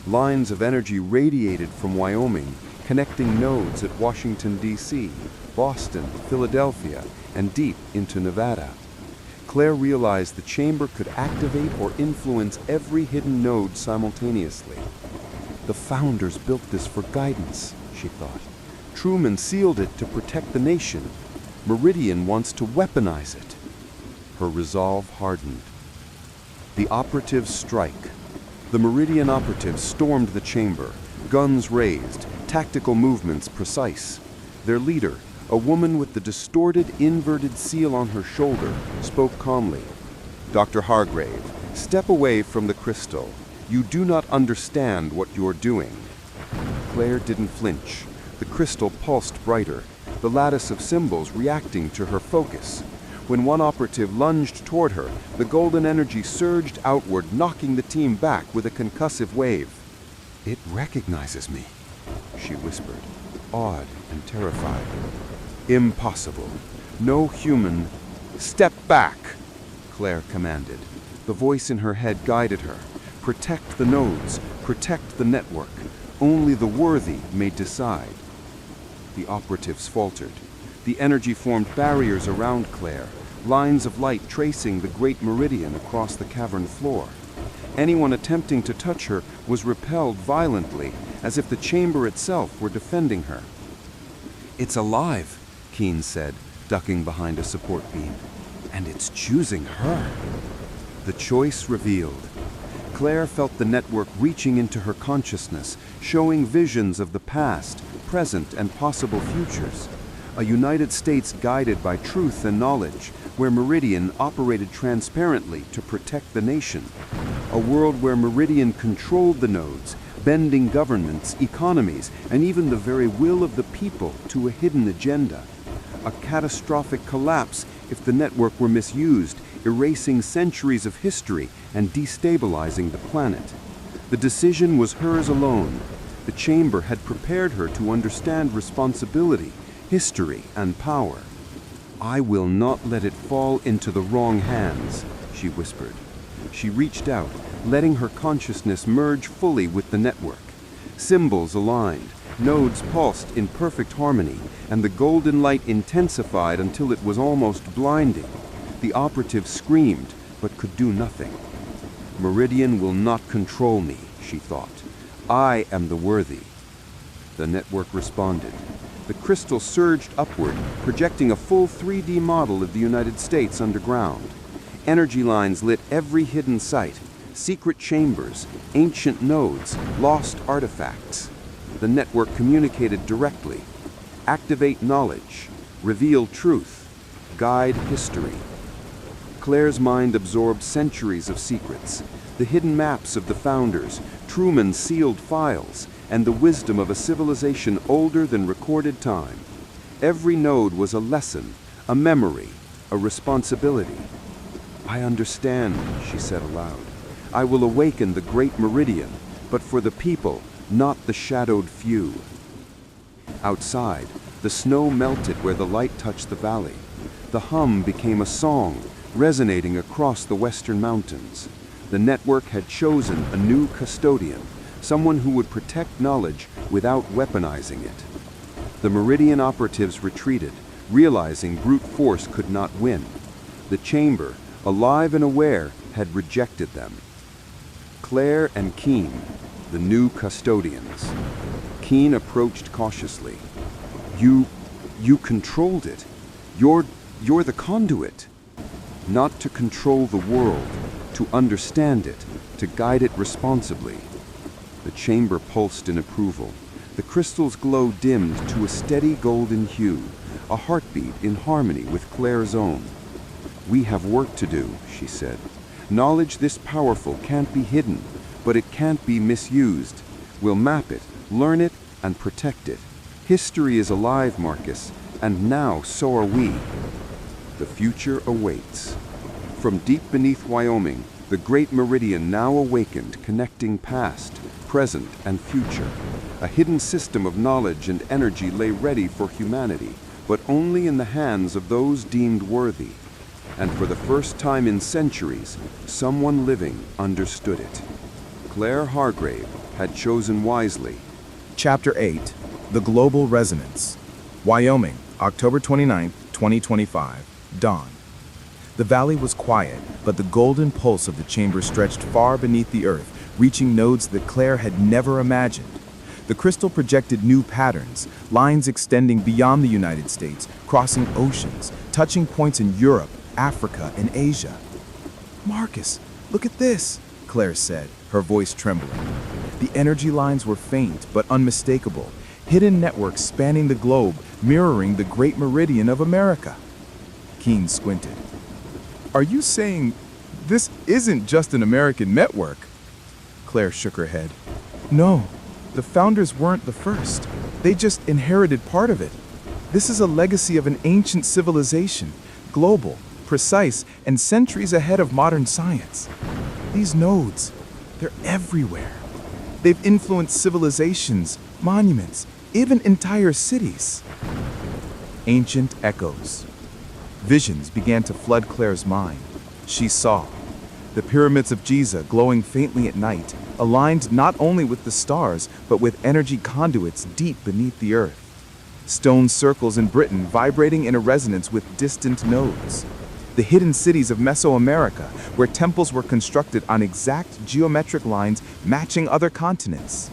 Lines of energy radiated from Wyoming, connecting nodes at Washington, D.C., Boston, Philadelphia, and deep into Nevada. Claire realized the chamber could activate or influence every hidden node simultaneously. The founders built this for guidance, she thought. Truman sealed it to protect the nation. Meridian wants to weaponize it. Her resolve hardened. The operatives strike. The Meridian operatives stormed the chamber, guns raised, tactical movements precise. Their leader, a woman with the distorted, inverted seal on her shoulder, spoke calmly. Dr. Hargrove, step away from the crystal. You do not understand what you're doing. Claire didn't flinch. The crystal pulsed brighter, the lattice of symbols reacting to her focus. When one operative lunged toward her, the golden energy surged outward, knocking the team back with a concussive wave. It recognizes me, she whispered, awed and terrified. Impossible. No human. Step back, Claire commanded. The voice in her head guided her. Protect the nodes. Protect the network. Only the worthy may decide. The operatives faltered. The energy formed barriers around Claire, lines of light tracing the great meridian across the cavern floor. Anyone attempting to touch her was repelled violently, as if the chamber itself were defending her. It's alive, Keen said, ducking behind a support beam. And it's choosing her. The choice revealed. Claire felt the network reaching into her consciousness, showing visions of the past, present, and possible futures. A United States guided by truth and knowledge, where Meridian operated transparently to protect the nation. A world where Meridian controlled the nodes, bending governments, economies, and even the very will of the people to a hidden agenda. A catastrophic collapse if the network were misused, erasing centuries of history and destabilizing the planet. The decision was hers alone. The chamber had prepared her to understand responsibility, history, and power. I will not let it fall into the wrong hands, she whispered. She reached out, letting her consciousness merge fully with the network. Symbols aligned, Nodes pulsed in perfect harmony, and the golden light intensified until it was almost blinding. The operative screamed, but could do nothing. Meridian will not control me, she thought. I am the worthy. The network responded. The crystal surged upward, projecting a full 3D model of the United States underground. Energy lines lit every hidden site, secret chambers, ancient nodes, lost artifacts. The network communicated directly. Activate knowledge, reveal truth, guide history. Claire's mind absorbed centuries of secrets, the hidden maps of the founders, Truman's sealed files, and the wisdom of a civilization older than recorded time. Every node was a lesson, a memory, a responsibility. I understand, she said aloud. I will awaken the great Meridian, but for the people, not the shadowed few. Outside, the snow melted where the light touched the valley. The hum became a song, resonating across the western mountains. The network had chosen a new custodian, someone who would protect knowledge without weaponizing it. The Meridian operatives retreated, realizing brute force could not win. The chamber, alive and aware, had rejected them. Claire and Keen, the new custodians. Keen approached cautiously. You controlled it. You're the conduit. Not to control the world, to understand it, to guide it responsibly. The chamber pulsed in approval. The crystal's glow dimmed to a steady golden hue, a heartbeat in harmony with Claire's own. We have work to do, she said. Knowledge this powerful can't be hidden, but it can't be misused. We'll map it, learn it, and protect it. History is alive, Marcus, and now so are we. The future awaits. From deep beneath Wyoming, the great Meridian now awakened, connecting past, present, and future. A hidden system of knowledge and energy lay ready for humanity, but only in the hands of those deemed worthy. And for the first time in centuries, someone living understood it. Claire Hargrove had chosen wisely. Chapter 8, The Global Resonance. Wyoming, October 29, 2025, dawn. The valley was quiet, but the golden pulse of the chamber stretched far beneath the earth, reaching nodes that Claire had never imagined. The crystal projected new patterns, lines extending beyond the United States, crossing oceans, touching points in Europe, Africa, and Asia. Marcus, look at this, Claire said, her voice trembling. The energy lines were faint but unmistakable, hidden networks spanning the globe, mirroring the Great Meridian of America. Keen squinted. Are you saying this isn't just an American network? Claire shook her head. No, the founders weren't the first. They just inherited part of it. This is a legacy of an ancient civilization, global, precise, and centuries ahead of modern science. These nodes, they're everywhere. They've influenced civilizations, monuments, even entire cities. Ancient echoes. Visions began to flood Claire's mind. She saw the pyramids of Giza glowing faintly at night, aligned not only with the stars, but with energy conduits deep beneath the earth. Stone circles in Britain vibrating in a resonance with distant nodes. The hidden cities of Mesoamerica, where temples were constructed on exact geometric lines matching other continents.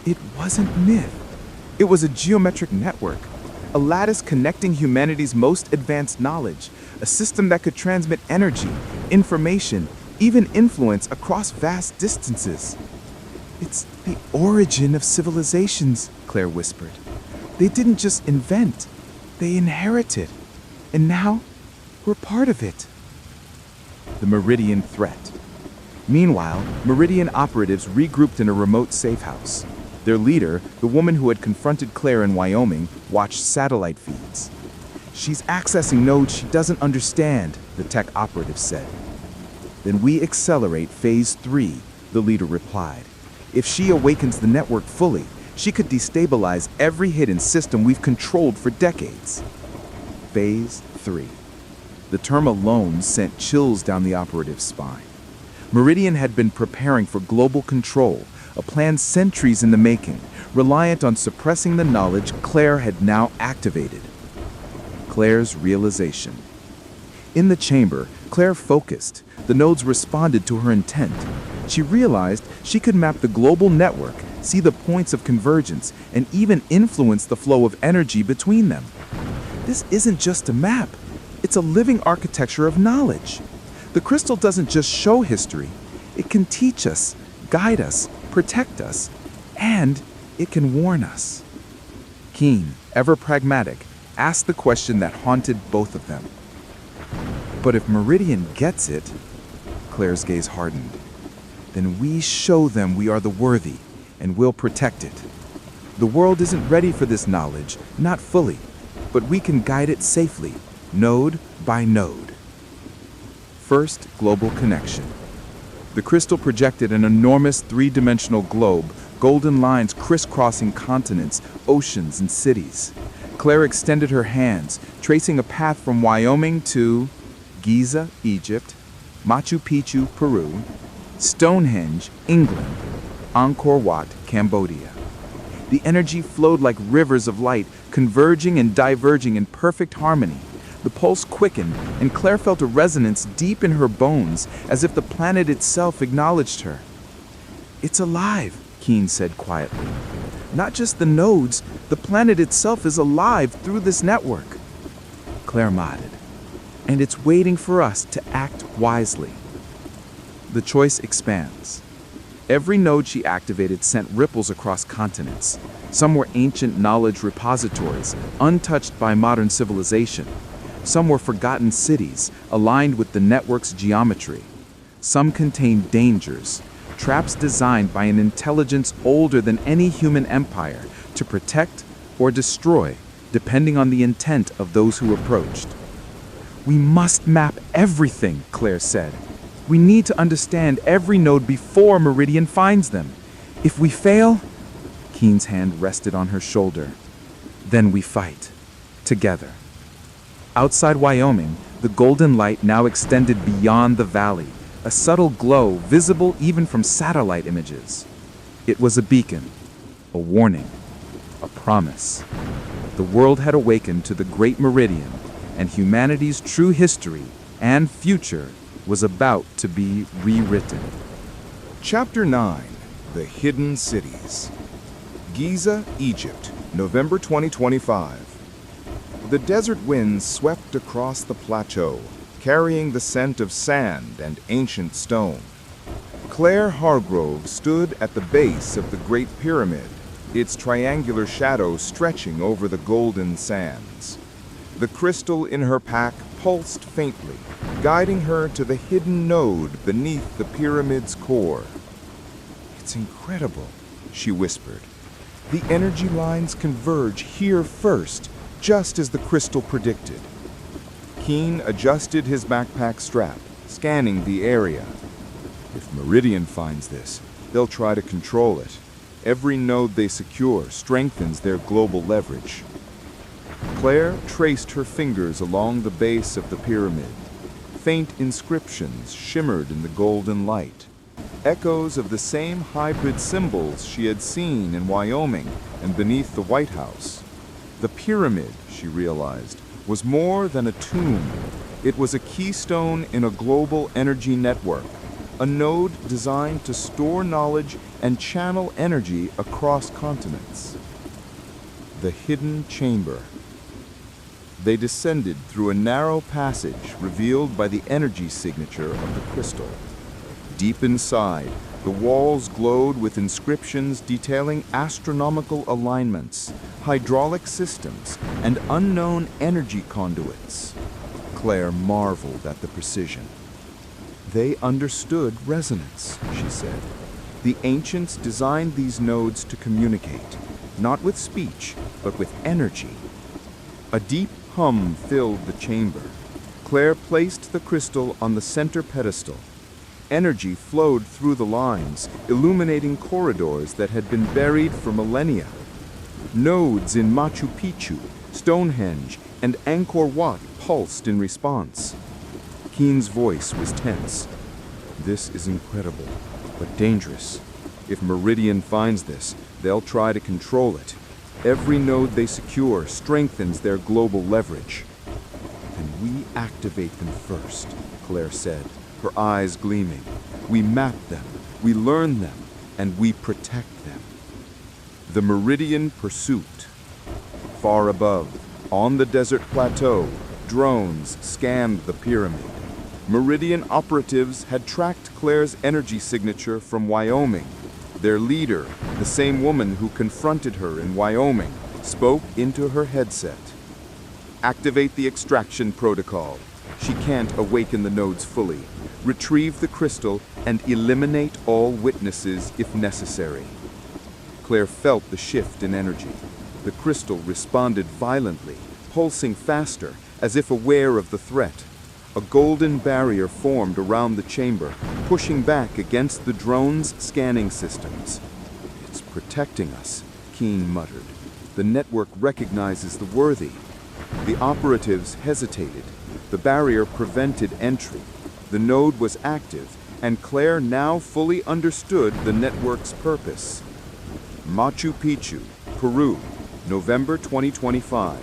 It wasn't myth. It was a geometric network, a lattice connecting humanity's most advanced knowledge, a system that could transmit energy, information, even influence across vast distances. It's the origin of civilizations, Claire whispered. They didn't just invent, they inherited. And now, we're part of it. The Meridian threat. Meanwhile, Meridian operatives regrouped in a remote safe house. Their leader, the woman who had confronted Claire in Wyoming, watched satellite feeds. She's accessing nodes she doesn't understand, the tech operative said. Then we accelerate phase 3, the leader replied. If she awakens the network fully, she could destabilize every hidden system we've controlled for decades. Phase 3. The term alone sent chills down the operative's spine. Meridian had been preparing for global control, a plan centuries in the making, reliant on suppressing the knowledge Claire had now activated. Claire's realization. In the chamber, Claire focused. The nodes responded to her intent. She realized she could map the global network, see the points of convergence, and even influence the flow of energy between them. This isn't just a map. It's a living architecture of knowledge. The crystal doesn't just show history. It can teach us, guide us, protect us, and it can warn us. Keen, ever pragmatic, asked the question that haunted both of them. But if Meridian gets it, Claire's gaze hardened, then we show them we are the worthy, and we'll protect it. The world isn't ready for this knowledge, not fully, but we can guide it safely, node by node. First, global connection. The crystal projected an enormous three-dimensional globe, golden lines crisscrossing continents, oceans, and cities. Claire extended her hands, tracing a path from Wyoming to Giza, Egypt, Machu Picchu, Peru, Stonehenge, England, Angkor Wat, Cambodia. The energy flowed like rivers of light, converging and diverging in perfect harmony. The pulse quickened, and Claire felt a resonance deep in her bones, as if the planet itself acknowledged her. "It's alive," Keen said quietly. "Not just the nodes, the planet itself is alive through this network." Claire nodded. "And it's waiting for us to act wisely." The choice expands. Every node she activated sent ripples across continents. Some were ancient knowledge repositories, untouched by modern civilization. Some were forgotten cities, aligned with the network's geometry. Some contained dangers, traps designed by an intelligence older than any human empire, to protect or destroy, depending on the intent of those who approached. "We must map everything," Claire said. "We need to understand every node before Meridian finds them. If we fail..." Keen's hand rested on her shoulder. "Then we fight. Together." Outside Wyoming, the golden light now extended beyond the valley, a subtle glow visible even from satellite images. It was a beacon, a warning, a promise. The world had awakened to the Great Meridian, and humanity's true history and future was about to be rewritten. Chapter 9. The Hidden Cities. Giza, Egypt, November 2025. The desert winds swept across the plateau, carrying the scent of sand and ancient stone. Claire Hargrove stood at the base of the Great Pyramid, its triangular shadow stretching over the golden sands. The crystal in her pack pulsed faintly, guiding her to the hidden node beneath the pyramid's core. "It's incredible," she whispered. "The energy lines converge here first, just as the crystal predicted." Keen adjusted his backpack strap, scanning the area. "If Meridian finds this, they'll try to control it. Every node they secure strengthens their global leverage." Claire traced her fingers along the base of the pyramid. Faint inscriptions shimmered in the golden light, echoes of the same hybrid symbols she had seen in Wyoming and beneath the White House. The pyramid, she realized, was more than a tomb. It was a keystone in a global energy network, a node designed to store knowledge and channel energy across continents. The hidden chamber. They descended through a narrow passage revealed by the energy signature of the crystal. Deep inside, the walls glowed with inscriptions detailing astronomical alignments, hydraulic systems, and unknown energy conduits. Claire marveled at the precision. "They understood resonance," she said. "The ancients designed these nodes to communicate, not with speech, but with energy." A deep hum filled the chamber. Claire placed the crystal on the center pedestal. Energy flowed through the lines, illuminating corridors that had been buried for millennia. Nodes in Machu Picchu, Stonehenge, and Angkor Wat pulsed in response. Keen's voice was tense. "This is incredible, but dangerous. If Meridian finds this, they'll try to control it. Every node they secure strengthens their global leverage. And we activate them first, Claire said, her eyes gleaming. We map them, we learn them, and we protect them. The Meridian pursuit. Far above, on the desert plateau, drones scanned the pyramid. Meridian operatives had tracked Claire's energy signature from Wyoming. Their leader, the same woman who confronted her in Wyoming, spoke into her headset. Activate the extraction protocol. She can't awaken the nodes fully. Retrieve the crystal and eliminate all witnesses if necessary. Claire felt the shift in energy. The crystal responded violently, pulsing faster, as if aware of the threat. A golden barrier formed around the chamber, pushing back against the drone's scanning systems. It's protecting us, Keen muttered. The network recognizes the worthy. The operatives hesitated. The barrier prevented entry. The node was active, and Claire now fully understood the network's purpose. Machu Picchu, Peru, November 2025.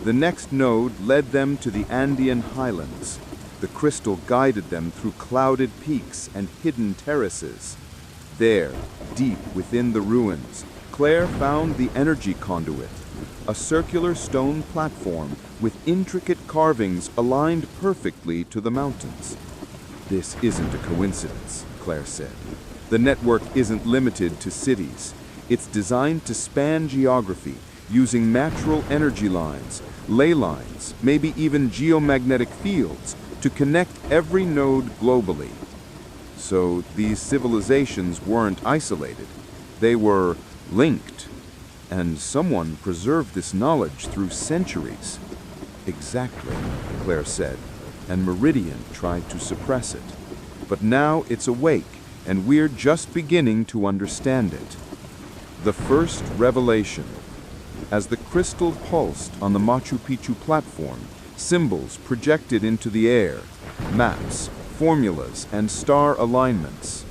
The next node led them to the Andean highlands. The crystal guided them through clouded peaks and hidden terraces. There, deep within the ruins, Claire found the energy conduit, a circular stone platform with intricate carvings aligned perfectly to the mountains. This isn't a coincidence, Claire said. The network isn't limited to cities. It's designed to span geography, using natural energy lines, ley lines, maybe even geomagnetic fields, to connect every node globally. So these civilizations weren't isolated. They were linked. And someone preserved this knowledge through centuries. Exactly, Claire said, and Meridian tried to suppress it. But now it's awake, and we're just beginning to understand it. The first revelation. As the crystal pulsed on the Machu Picchu platform, symbols projected into the air, maps, formulas, and star alignments.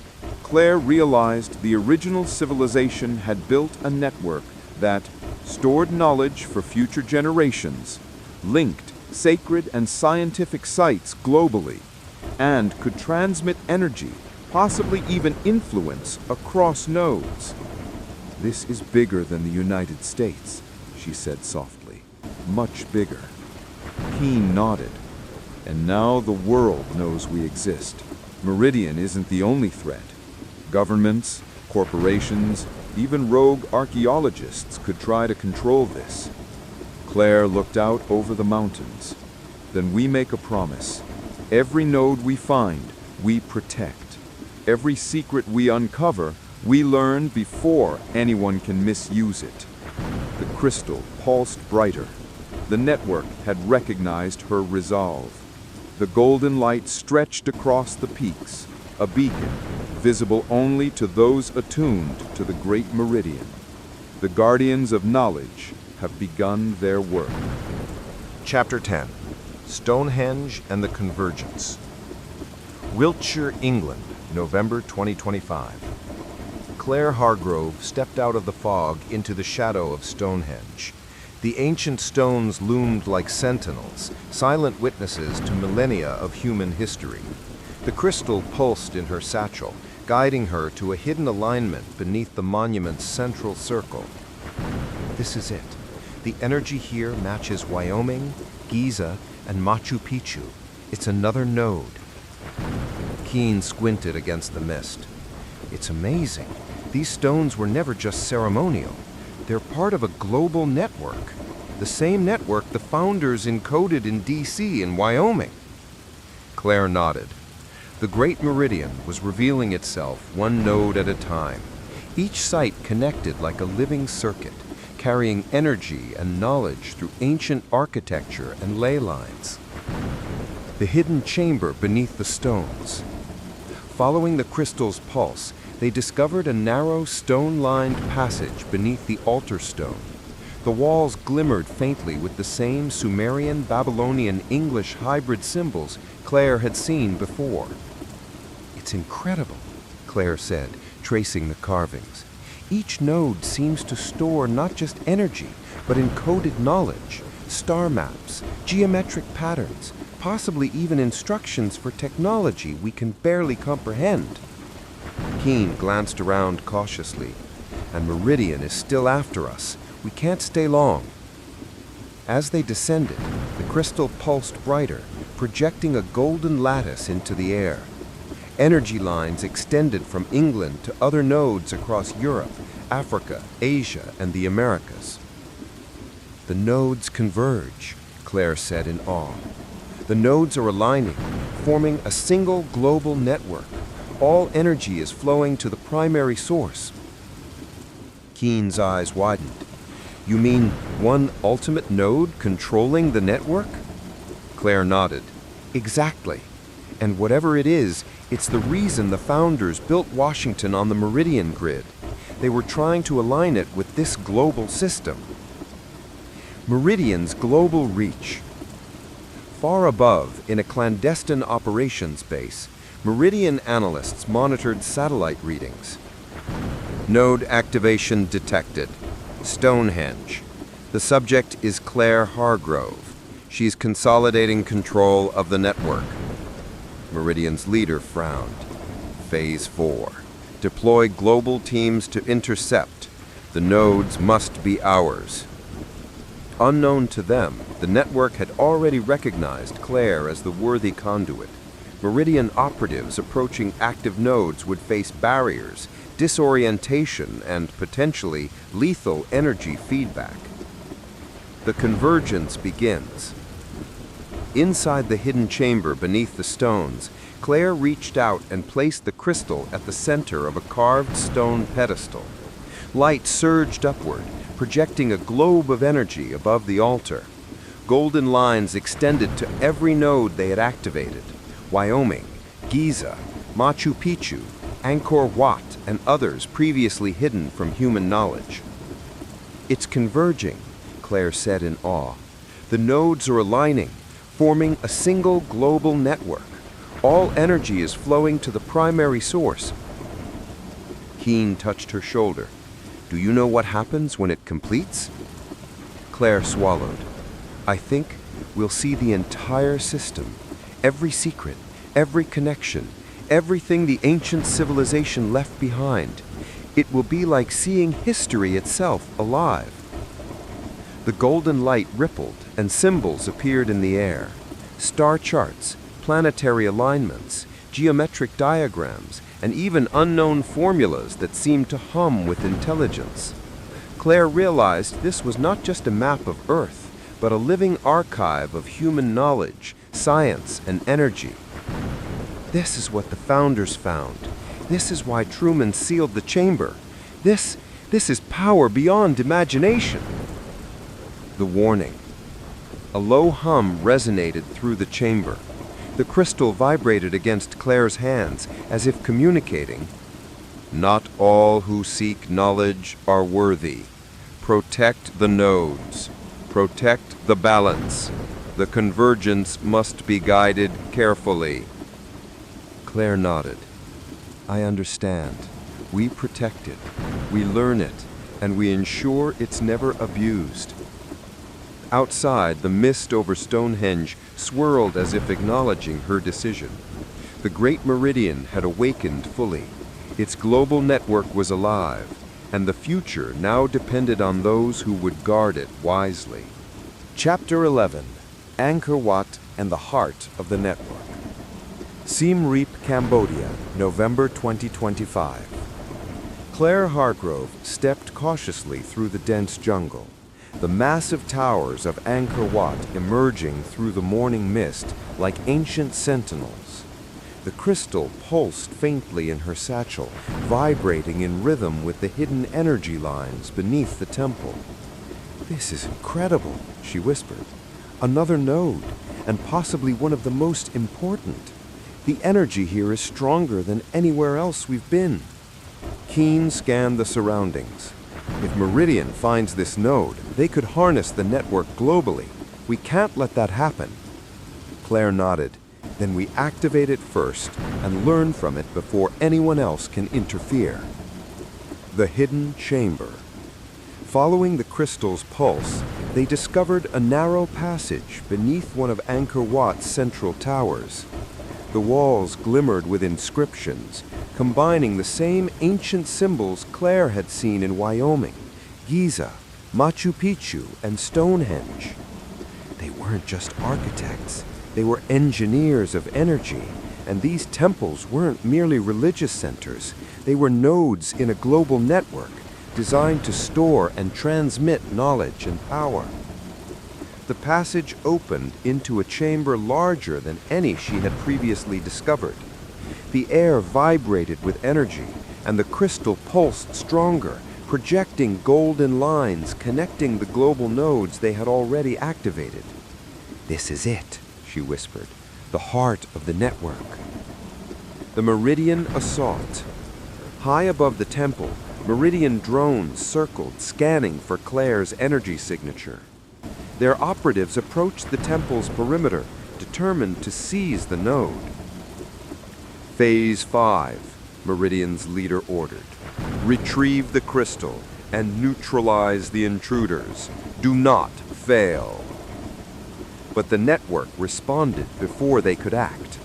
Claire realized the original civilization had built a network that stored knowledge for future generations, linked sacred and scientific sites globally, and could transmit energy, possibly even influence, across nodes. This is bigger than the United States, she said softly. Much bigger. Keen nodded. And now the world knows we exist. Meridian isn't the only threat. Governments, corporations, even rogue archaeologists could try to control this. Claire looked out over the mountains. Then we make a promise. Every node we find, we protect. Every secret we uncover, we learn before anyone can misuse it. The crystal pulsed brighter. The network had recognized her resolve. The golden light stretched across the peaks, a beacon, visible only to those attuned to the Great Meridian. The guardians of knowledge have begun their work. Chapter 10. Stonehenge and the Convergence. Wiltshire, England, November 2025. Claire Hargrove stepped out of the fog into the shadow of Stonehenge. The ancient stones loomed like sentinels, silent witnesses to millennia of human history. The crystal pulsed in her satchel, guiding her to a hidden alignment beneath the monument's central circle. This is it. The energy here matches Wyoming, Giza, and Machu Picchu. It's another node. Keen squinted against the mist. It's amazing. These stones were never just ceremonial. They're part of a global network. The same network the founders encoded in D.C. and Wyoming. Claire nodded. The Great Meridian was revealing itself one node at a time, each site connected like a living circuit, carrying energy and knowledge through ancient architecture and ley lines. The hidden chamber beneath the stones. Following the crystal's pulse, they discovered a narrow stone-lined passage beneath the altar stone. The walls glimmered faintly with the same Sumerian, Babylonian, English hybrid symbols Claire had seen before. It's incredible, Claire said, tracing the carvings. Each node seems to store not just energy, but encoded knowledge, star maps, geometric patterns, possibly even instructions for technology we can barely comprehend. Keen glanced around cautiously, and Meridian is still after us. We can't stay long. As they descended, the crystal pulsed brighter, projecting a golden lattice into the air. Energy lines extended from England to other nodes across Europe, Africa, Asia, and the Americas. The nodes converge, Claire said in awe. The nodes are aligning, forming a single global network. All energy is flowing to the primary source. Keen's eyes widened. You mean one ultimate node controlling the network? Claire nodded. Exactly. And whatever it is, it's the reason the founders built Washington on the Meridian grid. They were trying to align it with this global system. Meridian's global reach. Far above, in a clandestine operations base, Meridian analysts monitored satellite readings. Node activation detected. Stonehenge. The subject is Claire Hargrove. She's consolidating control of the network. Meridian's leader frowned. Phase 4. Deploy global teams to intercept. The nodes must be ours. Unknown to them, the network had already recognized Claire as the worthy conduit. Meridian operatives approaching active nodes would face barriers, disorientation, and potentially lethal energy feedback. The convergence begins. Inside the hidden chamber beneath the stones, Claire reached out and placed the crystal at the center of a carved stone pedestal. Light surged upward, projecting a globe of energy above the altar. Golden lines extended to every node they had activated: Wyoming, Giza, Machu Picchu, Angkor Wat, and others previously hidden from human knowledge. It's converging, Claire said in awe. The nodes are aligning, forming a single global network. All energy is flowing to the primary source. Keen touched her shoulder. Do you know what happens when it completes? Claire swallowed. I think we'll see the entire system, every secret, every connection, everything the ancient civilization left behind. It will be like seeing history itself alive. The golden light rippled and symbols appeared in the air. Star charts, planetary alignments, geometric diagrams, and even unknown formulas that seemed to hum with intelligence. Claire realized this was not just a map of Earth, but a living archive of human knowledge, science, and energy. This is what the founders found. This is why Truman sealed the chamber. This is power beyond imagination. The warning. A low hum resonated through the chamber. The crystal vibrated against Claire's hands, as if communicating. Not all who seek knowledge are worthy. Protect the nodes. Protect the balance. The convergence must be guided carefully. Claire nodded. I understand. We protect it. We learn it, and we ensure it's never abused. Outside, the mist over Stonehenge swirled as if acknowledging her decision. The Great Meridian had awakened fully. Its global network was alive, and the future now depended on those who would guard it wisely. Chapter 11. Angkor Wat and the Heart of the Network. Siem Reap, Cambodia, November 2025. Claire Hargrove stepped cautiously through the dense jungle. The massive towers of Angkor Wat emerging through the morning mist like ancient sentinels. The crystal pulsed faintly in her satchel, vibrating in rhythm with the hidden energy lines beneath the temple. This is incredible, she whispered. Another node, and possibly one of the most important. The energy here is stronger than anywhere else we've been. Keen scanned the surroundings. If Meridian finds this node, they could harness the network globally. We can't let that happen. Claire nodded. Then we activate it first and learn from it before anyone else can interfere. The hidden chamber. Following the crystal's pulse, they discovered a narrow passage beneath one of Angkor Wat's central towers. The walls glimmered with inscriptions, combining the same ancient symbols Claire had seen in Wyoming, Giza, Machu Picchu, and Stonehenge. They weren't just architects, they were engineers of energy, and these temples weren't merely religious centers, they were nodes in a global network designed to store and transmit knowledge and power. The passage opened into a chamber larger than any she had previously discovered. The air vibrated with energy, and the crystal pulsed stronger, projecting golden lines connecting the global nodes they had already activated. "This is it," she whispered, "the heart of the network." The Meridian assault. High above the temple, Meridian drones circled, scanning for Claire's energy signature. Their operatives approached the temple's perimeter, determined to seize the node. Phase 5, Meridian's leader ordered. Retrieve the crystal and neutralize the intruders. Do not fail. But the network responded before they could act.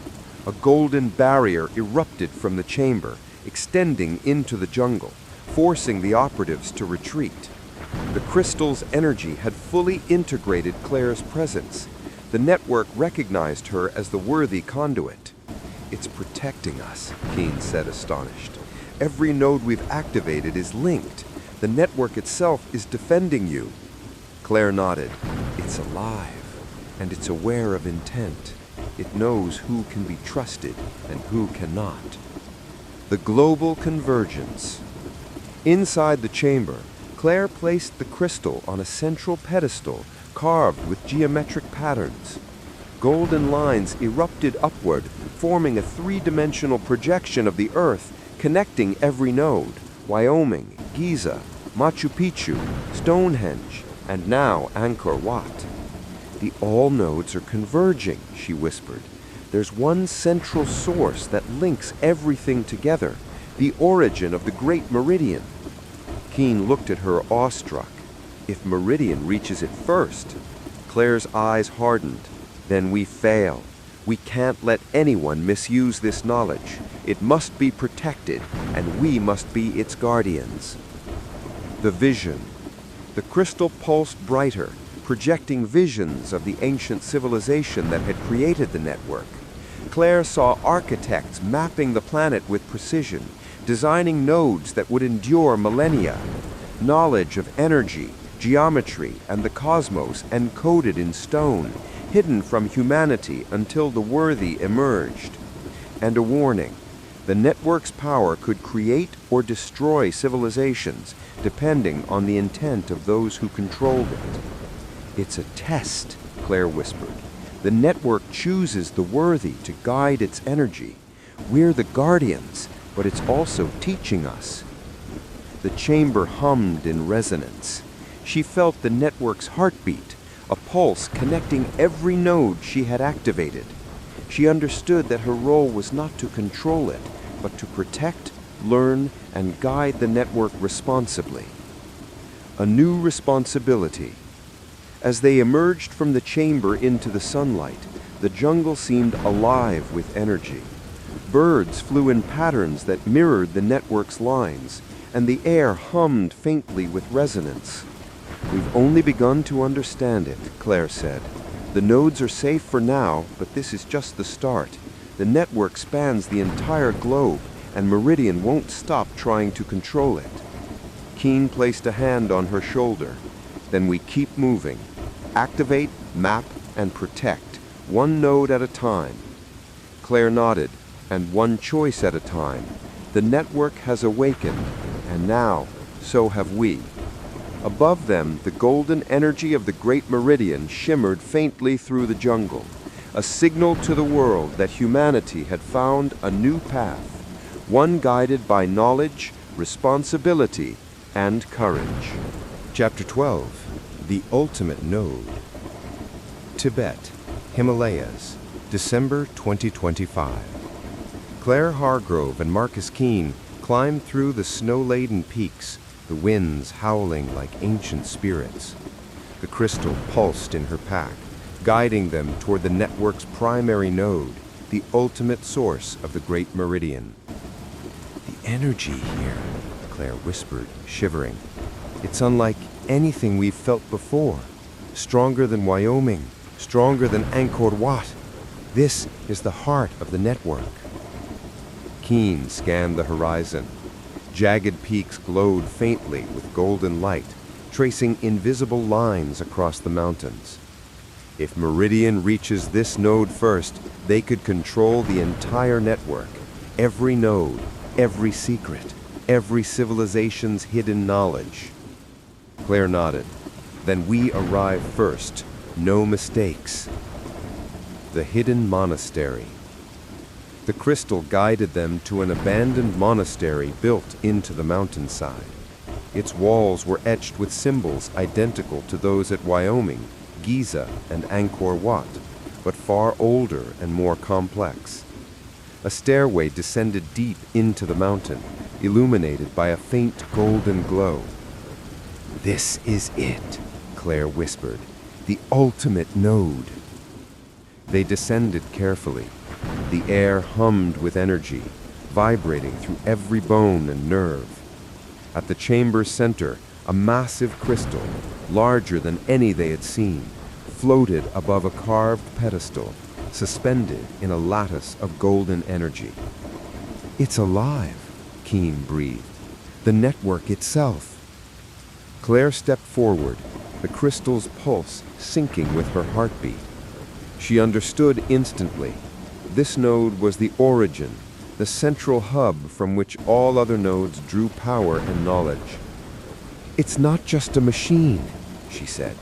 A golden barrier erupted from the chamber, extending into the jungle, forcing the operatives to retreat. The crystal's energy had fully integrated Claire's presence. The network recognized her as the worthy conduit. "It's protecting us," Keen said, astonished. "Every node we've activated is linked. The network itself is defending you." Claire nodded. "It's alive, and it's aware of intent. It knows who can be trusted and who cannot." The global convergence. Inside the chamber, Claire placed the crystal on a central pedestal carved with geometric patterns. Golden lines erupted upward, forming a three-dimensional projection of the Earth, connecting every node: Wyoming, Giza, Machu Picchu, Stonehenge, and now Angkor Wat. "The all nodes are converging," she whispered. "There's one central source that links everything together, the origin of the Great Meridian." Keen looked at her awestruck. "If Meridian reaches it first." Claire's eyes hardened. "Then we fail. We can't let anyone misuse this knowledge. It must be protected, and we must be its guardians." The vision. The crystal pulsed brighter, projecting visions of the ancient civilization that had created the network. Claire saw architects mapping the planet with precision, designing nodes that would endure millennia. Knowledge of energy, geometry, and the cosmos encoded in stone, hidden from humanity until the worthy emerged. And a warning: the network's power could create or destroy civilizations, depending on the intent of those who controlled it. "It's a test," Claire whispered. "The network chooses the worthy to guide its energy. We're the guardians, but it's also teaching us." The chamber hummed in resonance. She felt the network's heartbeat, a pulse connecting every node she had activated. She understood that her role was not to control it, but to protect, learn, and guide the network responsibly. A new responsibility. As they emerged from the chamber into the sunlight, the jungle seemed alive with energy. Birds flew in patterns that mirrored the network's lines, and the air hummed faintly with resonance. "We've only begun to understand it," Claire said. "The nodes are safe for now, but this is just the start. The network spans the entire globe, and Meridian won't stop trying to control it." Keen placed a hand on her shoulder. "Then we keep moving. Activate, map, and protect, one node at a time." Claire nodded. "And one choice at a time. The network has awakened, and now, so have we." Above them, the golden energy of the Great Meridian shimmered faintly through the jungle, a signal to the world that humanity had found a new path, one guided by knowledge, responsibility, and courage. Chapter 12. The Ultimate Node. Tibet, Himalayas, December 2025. Claire Hargrove and Marcus Keene climbed through the snow-laden peaks, the winds howling like ancient spirits. The crystal pulsed in her pack, guiding them toward the network's primary node, the ultimate source of the Great Meridian. "The energy here," Claire whispered, shivering. "It's unlike anything we've felt before. Stronger than Wyoming, stronger than Angkor Wat. This is the heart of the network." Keene scanned the horizon. Jagged peaks glowed faintly with golden light, tracing invisible lines across the mountains. If Meridian reaches this node first, they could control the entire network, every node, every secret, every civilization's hidden knowledge. Claire nodded. "Then we arrive first. No mistakes." The hidden monastery. The crystal guided them to an abandoned monastery built into the mountainside. Its walls were etched with symbols identical to those at Wyoming, Giza, and Angkor Wat, but far older and more complex. A stairway descended deep into the mountain, illuminated by a faint golden glow. "This is it," Claire whispered, "the ultimate node." They descended carefully. The air hummed with energy, vibrating through every bone and nerve. At the chamber's center, a massive crystal, larger than any they had seen, floated above a carved pedestal, suspended in a lattice of golden energy. "It's alive," Keene breathed. "The network itself." Claire stepped forward, the crystal's pulse syncing with her heartbeat. She understood instantly. This node was the origin, the central hub from which all other nodes drew power and knowledge. "It's not just a machine," she said.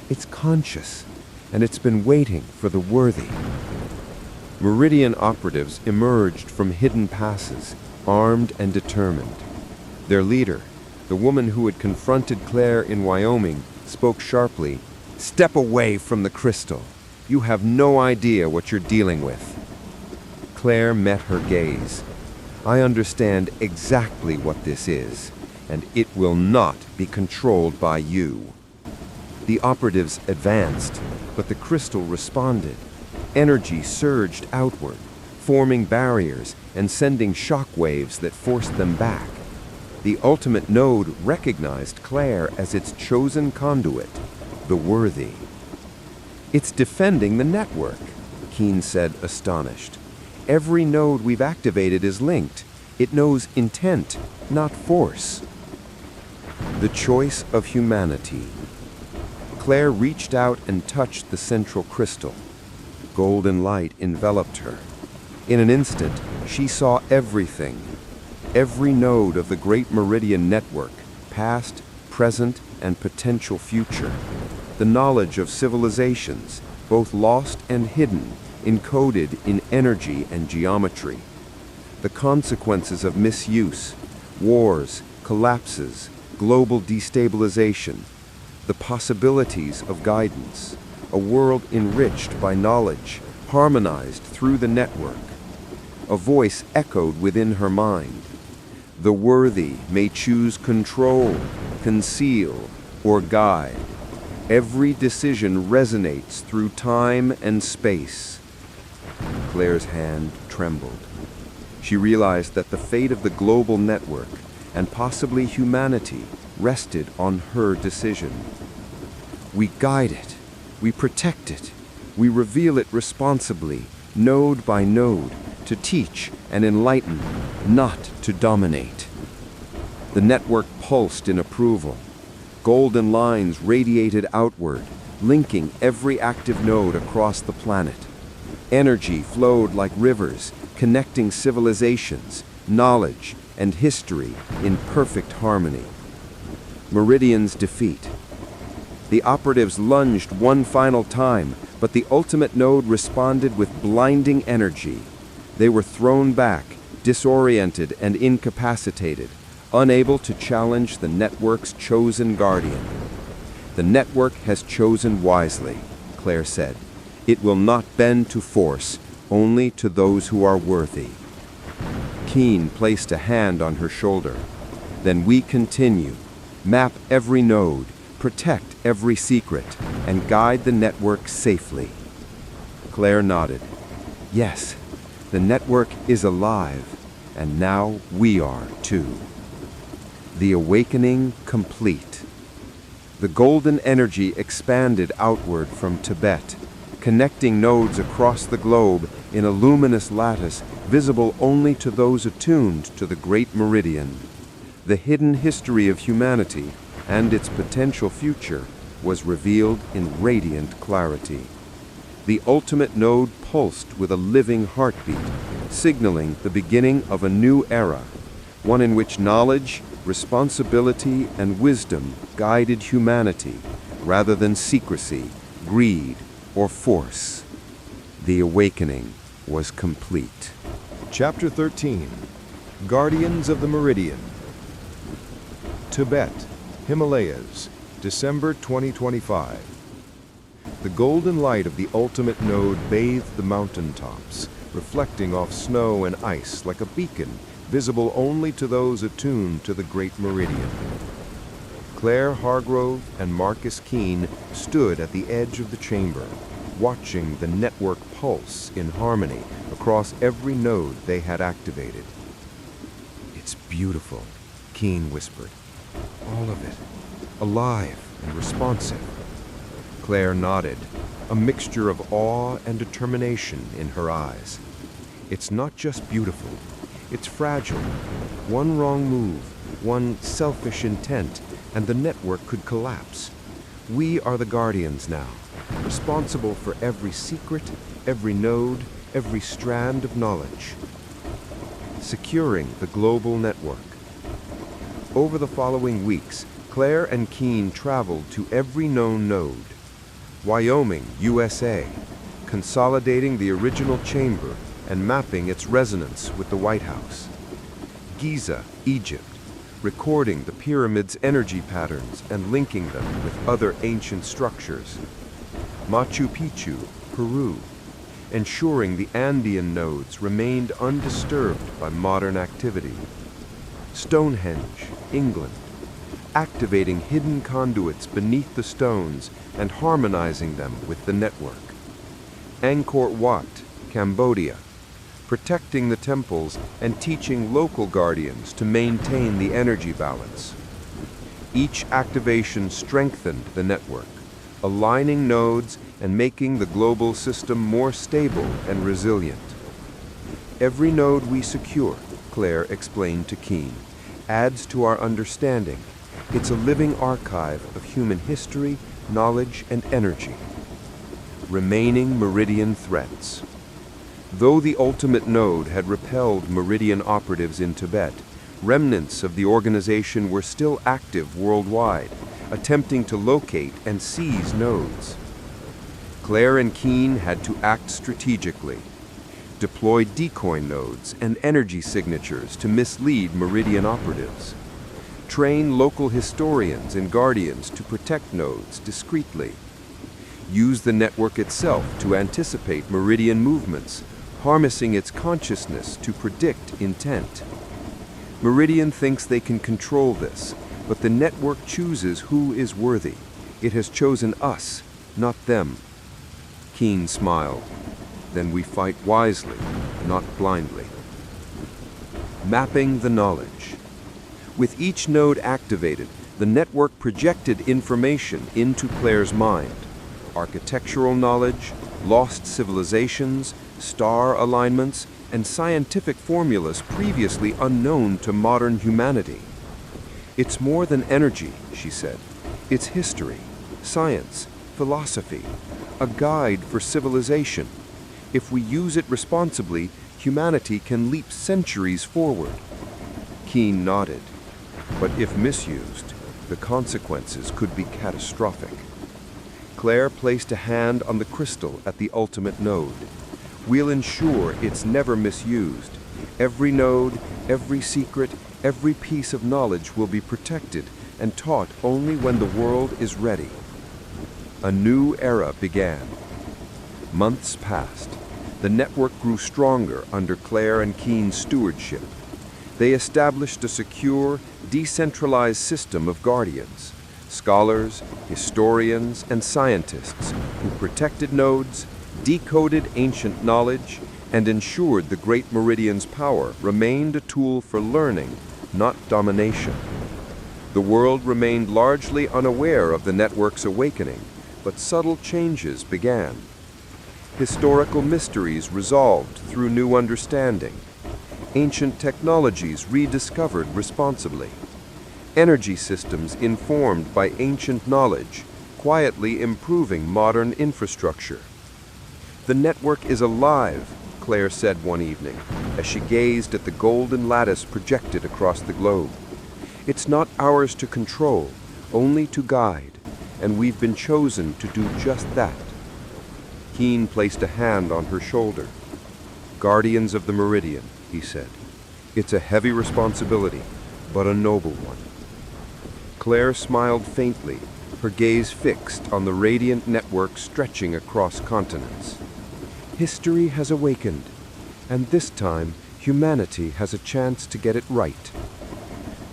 "It's conscious, and it's been waiting for the worthy." Meridian operatives emerged from hidden passes, armed and determined. Their leader, the woman who had confronted Claire in Wyoming, spoke sharply, "Step away from the crystal. You have no idea what you're dealing with." Claire met her gaze. "I understand exactly what this is, and it will not be controlled by you." The operatives advanced, but the crystal responded. Energy surged outward, forming barriers and sending shock waves that forced them back. The ultimate node recognized Claire as its chosen conduit, the worthy. "It's defending the network," Keene said, astonished. "Every node we've activated is linked. It knows intent, not force." The choice of humanity. Claire reached out and touched the central crystal. Golden light enveloped her. In an instant, she saw everything. Every node of the Great Meridian network, past, present, and potential future. The knowledge of civilizations, both lost and hidden, encoded in energy and geometry. The consequences of misuse, wars, collapses, global destabilization. The possibilities of guidance. A world enriched by knowledge, harmonized through the network. A voice echoed within her mind. The worthy may choose control, conceal, or guide. Every decision resonates through time and space. Claire's hand trembled. She realized that the fate of the global network, and possibly humanity, rested on her decision. "We guide it. We protect it. We reveal it responsibly, node by node, to teach and enlighten, not to dominate." The network pulsed in approval. Golden lines radiated outward, linking every active node across the planet. Energy flowed like rivers, connecting civilizations, knowledge, and history in perfect harmony. Meridian's defeat. The operatives lunged one final time, but the ultimate node responded with blinding energy. They were thrown back, disoriented and incapacitated, unable to challenge the network's chosen guardian. "The network has chosen wisely," Claire said. It will not bend to force, only to those who are worthy. Keen placed a hand on her shoulder. Then we continue. Map every node, protect every secret, and guide the network safely. Claire nodded. Yes, the network is alive, and now we are too. The awakening complete. The golden energy expanded outward from Tibet, connecting nodes across the globe in a luminous lattice visible only to those attuned to the Great Meridian. The hidden history of humanity and its potential future was revealed in radiant clarity. The ultimate node pulsed with a living heartbeat, signaling the beginning of a new era, one in which knowledge, responsibility, and wisdom guided humanity rather than secrecy, greed, or force. The awakening was complete. Chapter 13. Guardians of the Meridian. Tibet, Himalayas, December 2025. The golden light of the ultimate node bathed the mountaintops, reflecting off snow and ice like a beacon visible only to those attuned to the Great Meridian. Claire Hargrove and Marcus Keene stood at the edge of the chamber, watching the network pulse in harmony across every node they had activated. "It's beautiful," Keene whispered. "All of it. Alive and responsive." Claire nodded, a mixture of awe and determination in her eyes. "It's not just beautiful. It's fragile. One wrong move, one selfish intent, and the network could collapse. We are the guardians now, responsible for every secret, every node, every strand of knowledge. Securing the global network." Over the following weeks, Claire and Keene traveled to every known node. Wyoming, USA, consolidating the original chamber and mapping its resonance with the White House. Giza, Egypt, recording the pyramid's energy patterns and linking them with other ancient structures. Machu Picchu, Peru, ensuring the Andean nodes remained undisturbed by modern activity. Stonehenge, England, activating hidden conduits beneath the stones and harmonizing them with the network. Angkor Wat, Cambodia, protecting the temples and teaching local guardians to maintain the energy balance. Each activation strengthened the network, aligning nodes and making the global system more stable and resilient. "Every node we secure," Claire explained to Keene, "adds to our understanding. It's a living archive of human history, knowledge, and energy." Remaining Meridian threats. Though the ultimate node had repelled Meridian operatives in Tibet, remnants of the organization were still active worldwide, attempting to locate and seize nodes. Claire and Keene had to act strategically, deploy decoy nodes and energy signatures to mislead Meridian operatives, train local historians and guardians to protect nodes discreetly, use the network itself to anticipate Meridian movements, harnessing its consciousness to predict intent. Meridian thinks they can control this, but the network chooses who is worthy. It has chosen us, not them. Keene smiled. Then we fight wisely, not blindly. Mapping the knowledge. With each node activated, the network projected information into Claire's mind. Architectural knowledge, lost civilizations, star alignments, and scientific formulas previously unknown to modern humanity. "It's more than energy," she said. "It's history, science, philosophy, a guide for civilization. If we use it responsibly, humanity can leap centuries forward." Keene nodded. "But if misused, the consequences could be catastrophic." Claire placed a hand on the crystal at the ultimate node. "We'll ensure it's never misused. Every node, every secret, every piece of knowledge will be protected and taught only when the world is ready." A new era began. Months passed. The network grew stronger under Claire and Keen's stewardship. They established a secure, decentralized system of guardians, scholars, historians, and scientists who protected nodes, decoded ancient knowledge, and ensured the Great Meridian's power remained a tool for learning, not domination. The world remained largely unaware of the network's awakening, but subtle changes began. Historical mysteries resolved through new understanding. Ancient technologies rediscovered responsibly. Energy systems informed by ancient knowledge, quietly improving modern infrastructure. "The network is alive," Claire said one evening, as she gazed at the golden lattice projected across the globe. "It's not ours to control, only to guide, and we've been chosen to do just that." Keen placed a hand on her shoulder. "Guardians of the Meridian," he said. "It's a heavy responsibility, but a noble one." Claire smiled faintly, her gaze fixed on the radiant network stretching across continents. "History has awakened, and this time humanity has a chance to get it right."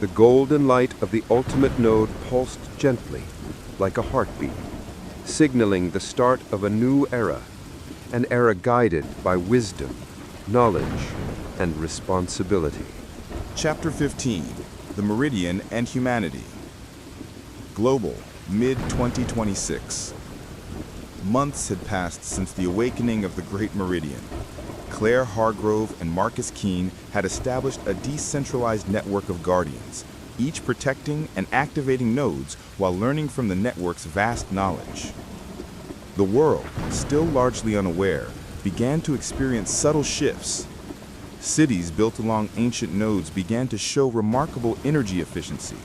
The golden light of the ultimate node pulsed gently, like a heartbeat, signaling the start of a new era, an era guided by wisdom, knowledge, and responsibility. Chapter 15: The Meridian and Humanity. Global, mid-2026. Months had passed since the awakening of the Great Meridian. Claire Hargrove and Marcus Keen had established a decentralized network of guardians, each protecting and activating nodes while learning from the network's vast knowledge. The world, still largely unaware, began to experience subtle shifts. Cities built along ancient nodes began to show remarkable energy efficiency.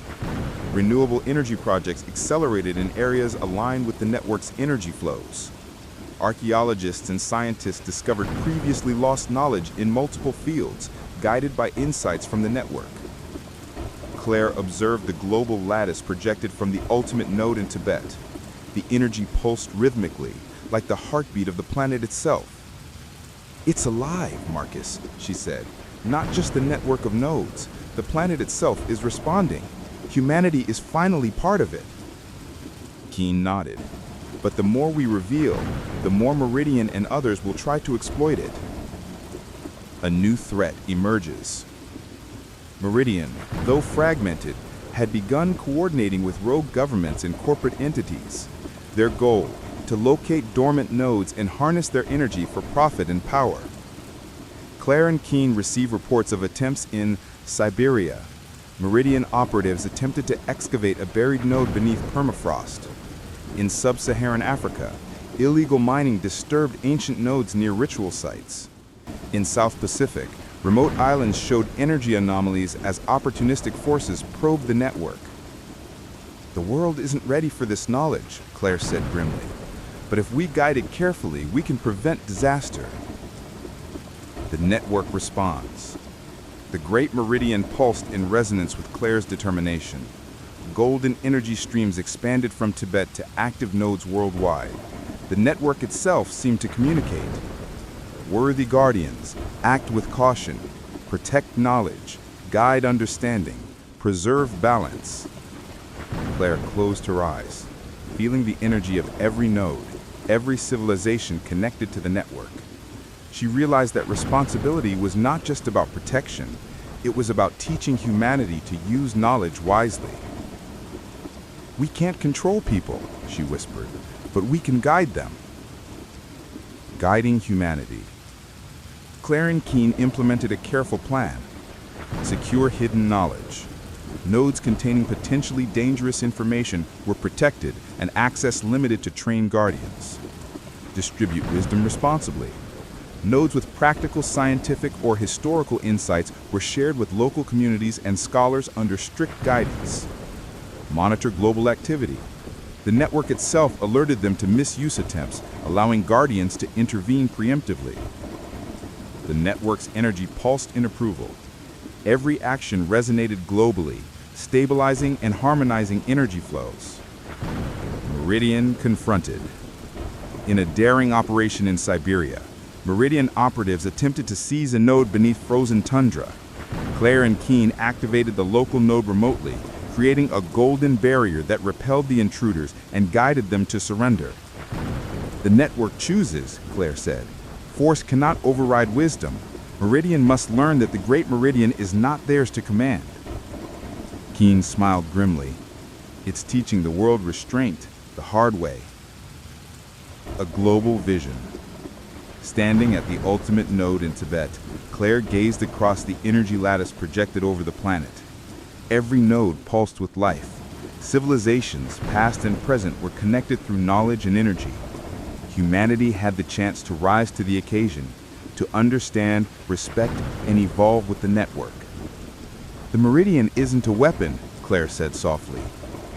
Renewable energy projects accelerated in areas aligned with the network's energy flows. Archaeologists and scientists discovered previously lost knowledge in multiple fields, guided by insights from the network. Claire observed the global lattice projected from the ultimate node in Tibet. The energy pulsed rhythmically, like the heartbeat of the planet itself. "It's alive, Marcus," she said. "Not just the network of nodes. The planet itself is responding. Humanity is finally part of it." Keen nodded. "But the more we reveal, the more Meridian and others will try to exploit it." A new threat emerges. Meridian, though fragmented, had begun coordinating with rogue governments and corporate entities. Their goal, to locate dormant nodes and harness their energy for profit and power. Claire and Keen received reports of attempts in Siberia. Meridian operatives attempted to excavate a buried node beneath permafrost. In sub-Saharan Africa, illegal mining disturbed ancient nodes near ritual sites. In South Pacific, remote islands showed energy anomalies as opportunistic forces probed the network. "The world isn't ready for this knowledge," Claire said grimly. "But if we guide it carefully, we can prevent disaster." The network responds. The Great Meridian pulsed in resonance with Claire's determination. Golden energy streams expanded from Tibet to active nodes worldwide. The network itself seemed to communicate. "Worthy guardians, act with caution, protect knowledge, guide understanding, preserve balance." Claire closed her eyes, feeling the energy of every node, every civilization connected to the network. She realized that responsibility was not just about protection, it was about teaching humanity to use knowledge wisely. "We can't control people," she whispered, "but we can guide them." Guiding humanity. Claire and Keen implemented a careful plan. Secure hidden knowledge. Nodes containing potentially dangerous information were protected and access limited to trained guardians. Distribute wisdom responsibly. Nodes with practical scientific or historical insights were shared with local communities and scholars under strict guidance. Monitor global activity. The network itself alerted them to misuse attempts, allowing guardians to intervene preemptively. The network's energy pulsed in approval. Every action resonated globally, stabilizing and harmonizing energy flows. Meridian confronted. In a daring operation in Siberia, Meridian operatives attempted to seize a node beneath frozen tundra. Claire and Keen activated the local node remotely, creating a golden barrier that repelled the intruders and guided them to surrender. "The network chooses," Claire said. "Force cannot override wisdom. Meridian must learn that the Great Meridian is not theirs to command." Keen smiled grimly. "It's teaching the world restraint, the hard way." A global vision. Standing at the ultimate node in Tibet, Claire gazed across the energy lattice projected over the planet. Every node pulsed with life. Civilizations, past and present, were connected through knowledge and energy. Humanity had the chance to rise to the occasion, to understand, respect, and evolve with the network. "The Meridian isn't a weapon," Claire said softly.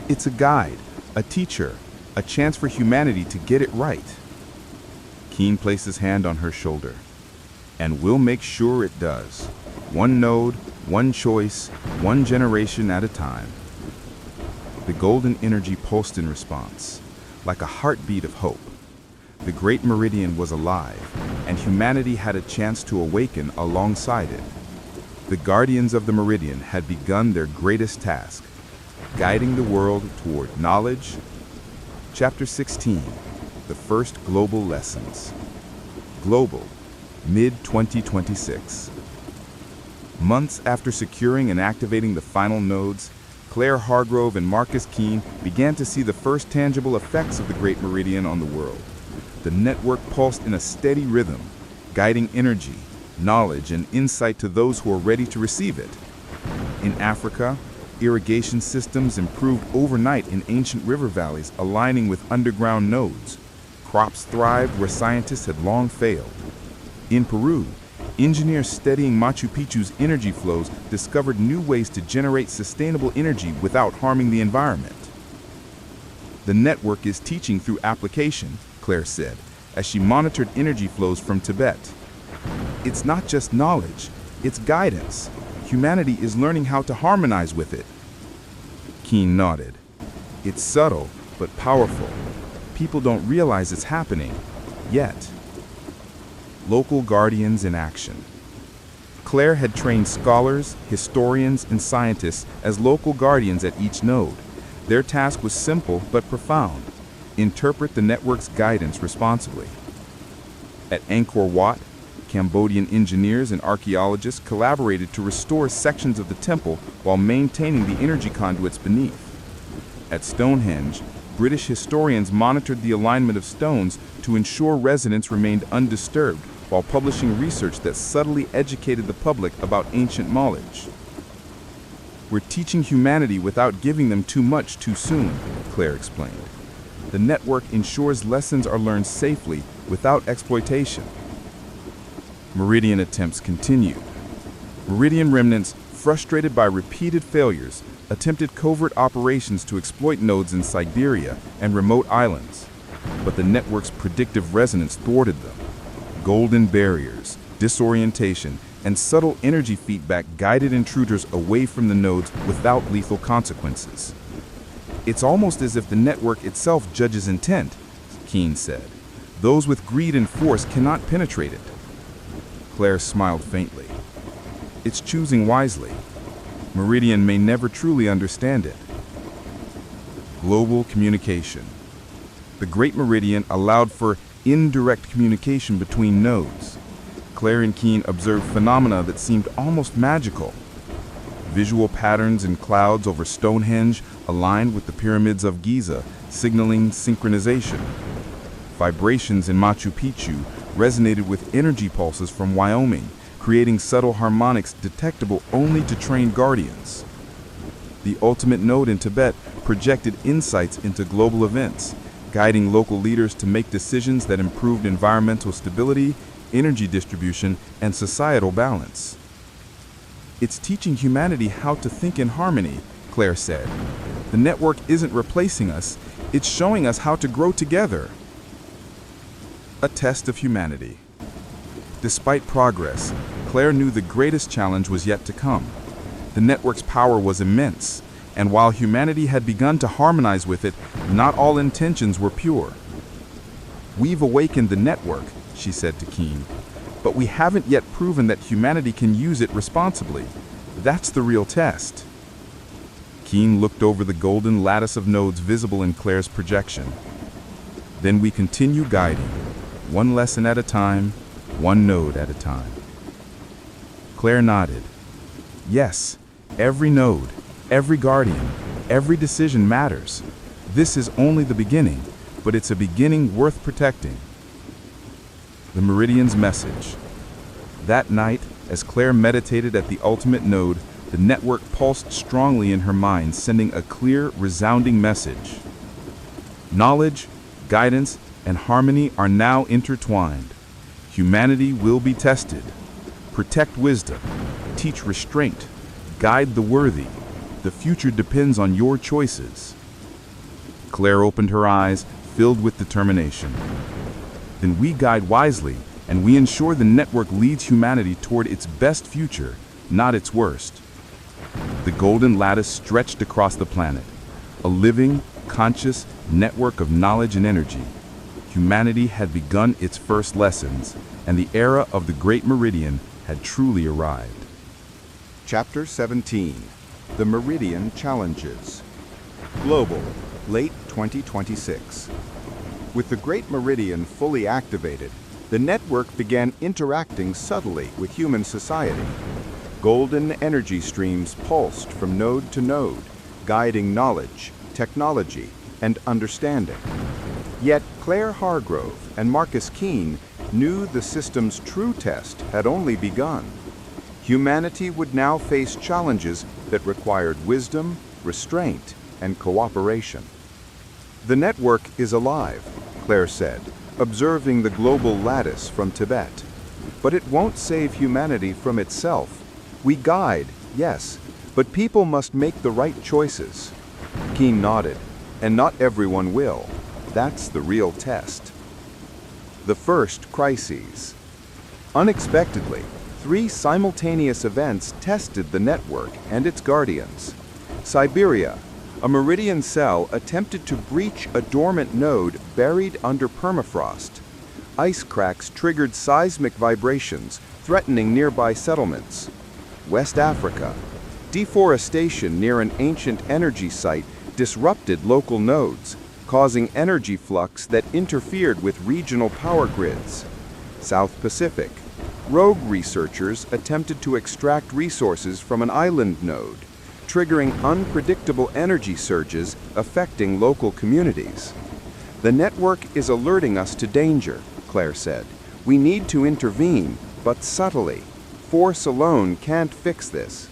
"It's a guide, a teacher, a chance for humanity to get it right." Keen placed his hand on her shoulder. "And we'll make sure it does. One node, one choice, one generation at a time." The golden energy pulsed in response, like a heartbeat of hope. The Great Meridian was alive, and humanity had a chance to awaken alongside it. The Guardians of the Meridian had begun their greatest task, guiding the world toward knowledge. Chapter 16, the first global lessons. Global, mid-2026. Months after securing and activating the final nodes, Claire Hargrove and Marcus Keen began to see the first tangible effects of the Great Meridian on the world. The network pulsed in a steady rhythm, guiding energy, knowledge, and insight to those who are ready to receive it. In Africa, irrigation systems improved overnight in ancient river valleys, aligning with underground nodes. Crops thrived where scientists had long failed. In Peru, engineers studying Machu Picchu's energy flows discovered new ways to generate sustainable energy without harming the environment. "The network is teaching through application," Claire said, as she monitored energy flows from Tibet. "It's not just knowledge, it's guidance. Humanity is learning how to harmonize with it." Keen nodded. "It's subtle, but powerful. People don't realize it's happening, yet." Local guardians in action. Claire had trained scholars, historians, and scientists as local guardians at each node. Their task was simple but profound: interpret the network's guidance responsibly. At Angkor Wat, Cambodian engineers and archaeologists collaborated to restore sections of the temple while maintaining the energy conduits beneath. At Stonehenge, British historians monitored the alignment of stones to ensure residents remained undisturbed while publishing research that subtly educated the public about ancient knowledge. "We're teaching humanity without giving them too much too soon," Claire explained. "The network ensures lessons are learned safely without exploitation." Meridian attempts continued. Meridian remnants, frustrated by repeated failures, attempted covert operations to exploit nodes in Siberia and remote islands, but the network's predictive resonance thwarted them. Golden barriers, disorientation, and subtle energy feedback guided intruders away from the nodes without lethal consequences. "It's almost as if the network itself judges intent," Keen said. "Those with greed and force cannot penetrate it." Claire smiled faintly. "It's choosing wisely. Meridian may never truly understand it." Global communication. The Great Meridian allowed for indirect communication between nodes. Claire and Keen observed phenomena that seemed almost magical. Visual patterns in clouds over Stonehenge aligned with the pyramids of Giza, signaling synchronization. Vibrations in Machu Picchu resonated with energy pulses from Wyoming, creating subtle harmonics detectable only to trained guardians. The ultimate node in Tibet projected insights into global events, guiding local leaders to make decisions that improved environmental stability, energy distribution, and societal balance. "It's teaching humanity how to think in harmony," Claire said. "The network isn't replacing us, it's showing us how to grow together." A test of humanity. Despite progress, Claire knew the greatest challenge was yet to come. The network's power was immense, and while humanity had begun to harmonize with it, not all intentions were pure. "We've awakened the network," she said to Keen, "but we haven't yet proven that humanity can use it responsibly. That's the real test." Keen looked over the golden lattice of nodes visible in Claire's projection. "Then we continue guiding, one lesson at a time, one node at a time." Claire nodded. "Yes, every node, every guardian, every decision matters. This is only the beginning, but it's a beginning worth protecting." The Meridian's message. That night, as Claire meditated at the ultimate node, the network pulsed strongly in her mind, sending a clear, resounding message. Knowledge, guidance, and harmony are now intertwined. Humanity will be tested. Protect wisdom, teach restraint, guide the worthy. The future depends on your choices. Claire opened her eyes, filled with determination. Then we guide wisely, and we ensure the network leads humanity toward its best future, not its worst. The golden lattice stretched across the planet, a living, conscious network of knowledge and energy. Humanity had begun its first lessons, and the era of the Great Meridian had truly arrived. Chapter 17. The Meridian Challenges. Global, late 2026. With the Great Meridian fully activated, the network began interacting subtly with human society. Golden energy streams pulsed from node to node, guiding knowledge, technology, and understanding. Yet Claire Hargrove and Marcus Keene knew the system's true test had only begun. Humanity would now face challenges that required wisdom, restraint, and cooperation. "The network is alive," Claire said, observing the global lattice from Tibet. "But it won't save humanity from itself. We guide, yes, but people must make the right choices." Keene nodded. "And not everyone will. That's the real test." The first crises. Unexpectedly, 3 simultaneous events tested the network and its guardians. Siberia, a Meridian cell attempted to breach a dormant node buried under permafrost. Ice cracks triggered seismic vibrations, threatening nearby settlements. West Africa, deforestation near an ancient energy site disrupted local nodes, causing energy flux that interfered with regional power grids. South Pacific, rogue researchers attempted to extract resources from an island node, triggering unpredictable energy surges affecting local communities. "The network is alerting us to danger," Claire said. "We need to intervene, but subtly. Force alone can't fix this."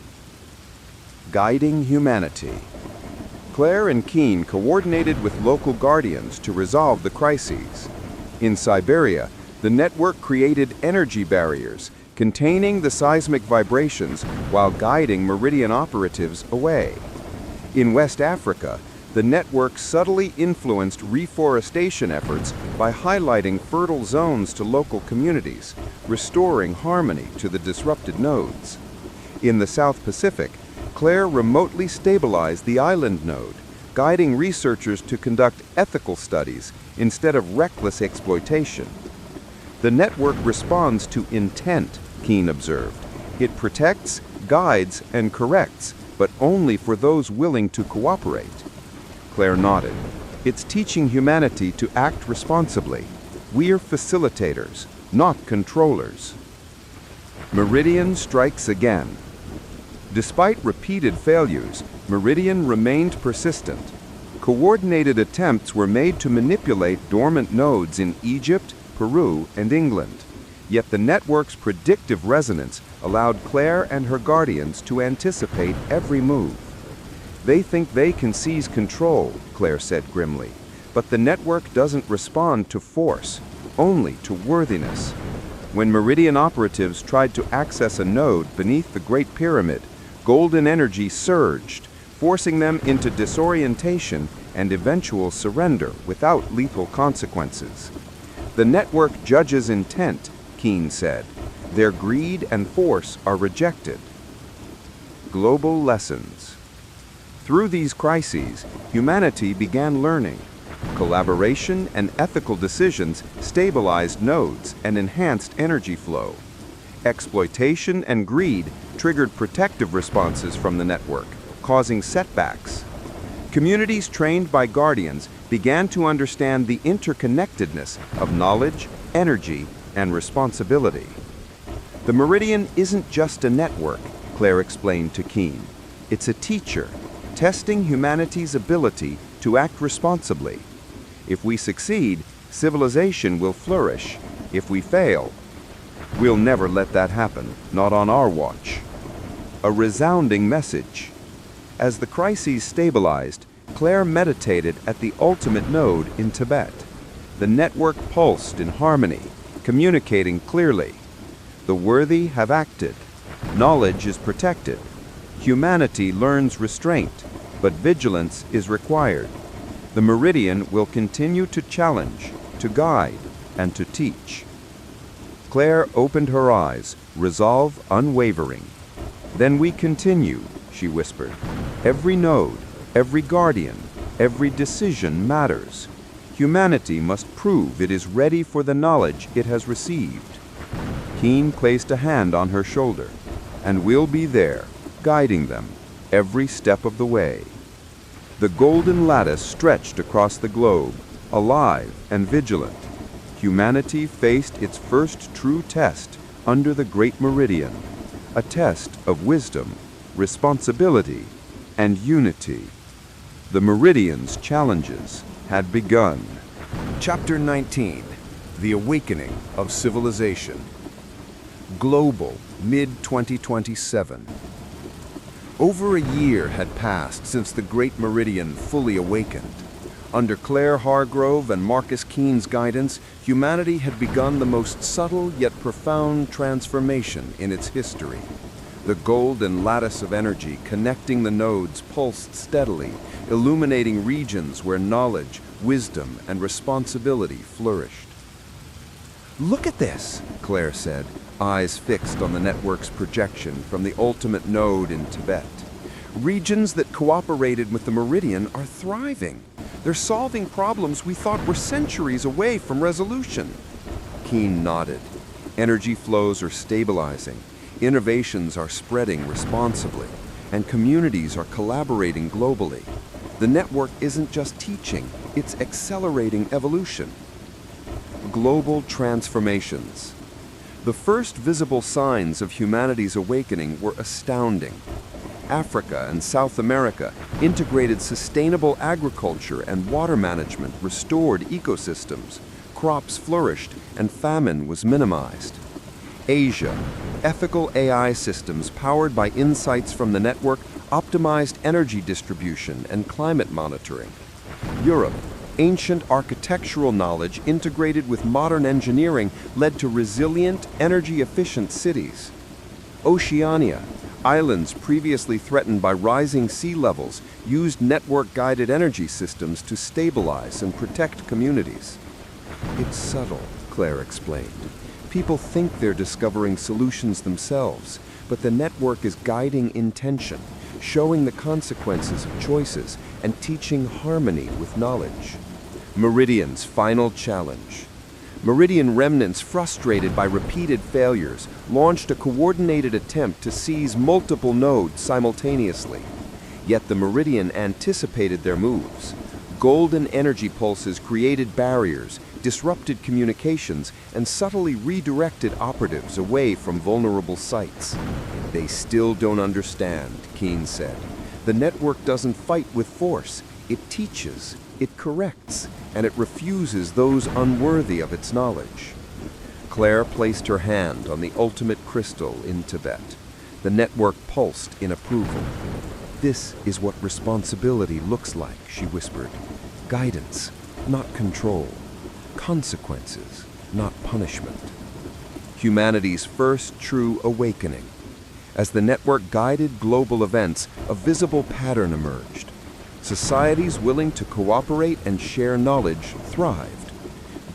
Guiding humanity. Claire and Keene coordinated with local guardians to resolve the crises. In Siberia, the network created energy barriers, containing the seismic vibrations while guiding Meridian operatives away. In West Africa, the network subtly influenced reforestation efforts by highlighting fertile zones to local communities, restoring harmony to the disrupted nodes. In the South Pacific, Claire remotely stabilized the island node, guiding researchers to conduct ethical studies instead of reckless exploitation. "The network responds to intent," Keene observed. "It protects, guides, and corrects, but only for those willing to cooperate." Claire nodded. "It's teaching humanity to act responsibly. We're facilitators, not controllers." Meridian strikes again. Despite repeated failures, Meridian remained persistent. Coordinated attempts were made to manipulate dormant nodes in Egypt, Peru, and England. Yet the network's predictive resonance allowed Claire and her guardians to anticipate every move. "They think they can seize control," Claire said grimly. "But the network doesn't respond to force, only to worthiness." When Meridian operatives tried to access a node beneath the Great Pyramid, golden energy surged, forcing them into disorientation and eventual surrender without lethal consequences. "The network judges intent," Keene said. "Their greed and force are rejected." Global lessons. Through these crises, humanity began learning. Collaboration and ethical decisions stabilized nodes and enhanced energy flow. Exploitation and greed triggered protective responses from the network, causing setbacks. Communities trained by guardians began to understand the interconnectedness of knowledge, energy, and responsibility. The Meridian isn't just a network, Claire explained to Keen. It's a teacher, testing humanity's ability to act responsibly. If we succeed, civilization will flourish. If we fail, we'll never let that happen, not on our watch. A resounding message. As the crises stabilized, Claire meditated at the ultimate node in Tibet. The network pulsed in harmony, communicating clearly. The worthy have acted. Knowledge is protected. Humanity learns restraint, but vigilance is required. The Meridian will continue to challenge, to guide, and to teach. Claire opened her eyes, resolve unwavering. "Then we continue," she whispered. "Every node, every guardian, every decision matters. Humanity must prove it is ready for the knowledge it has received." Keen placed a hand on her shoulder. "And we'll be there, guiding them, every step of the way." The golden lattice stretched across the globe, alive and vigilant. Humanity faced its first true test under the Great Meridian, a test of wisdom, responsibility, and unity. The Meridian's challenges had begun. Chapter 19. The Awakening of Civilization. Global, mid-2027. Over a year had passed since the Great Meridian fully awakened. Under Claire Hargrove and Marcus Keen's guidance, humanity had begun the most subtle yet profound transformation in its history. The golden lattice of energy connecting the nodes pulsed steadily, illuminating regions where knowledge, wisdom, and responsibility flourished. "Look at this," Claire said, eyes fixed on the network's projection from the ultimate node in Tibet. "Regions that cooperated with the Meridian are thriving. They're solving problems we thought were centuries away from resolution." Keen nodded. Energy flows are stabilizing, innovations are spreading responsibly, and communities are collaborating globally. The network isn't just teaching, it's accelerating evolution. Global transformations. The first visible signs of humanity's awakening were astounding. Africa and South America integrated sustainable agriculture and water management, restored ecosystems, crops flourished, and famine was minimized. Asia, ethical AI systems powered by insights from the network optimized energy distribution and climate monitoring. Europe, ancient architectural knowledge integrated with modern engineering led to resilient, energy-efficient cities. Oceania, islands previously threatened by rising sea levels used network-guided energy systems to stabilize and protect communities. "It's subtle," Claire explained. "People think they're discovering solutions themselves, but the network is guiding intention, showing the consequences of choices, and teaching harmony with knowledge." Meridian's final challenge. Meridian remnants, frustrated by repeated failures, launched a coordinated attempt to seize multiple nodes simultaneously. Yet the Meridian anticipated their moves. Golden energy pulses created barriers, disrupted communications, and subtly redirected operatives away from vulnerable sites. "They still don't understand," Keen said. "The network doesn't fight with force. It teaches, it corrects, and it refuses those unworthy of its knowledge." Claire placed her hand on the ultimate crystal in Tibet. The network pulsed in approval. "This is what responsibility looks like," she whispered. "Guidance, not control. Consequences, not punishment." Humanity's first true awakening. As the network guided global events, a visible pattern emerged. Societies willing to cooperate and share knowledge thrived.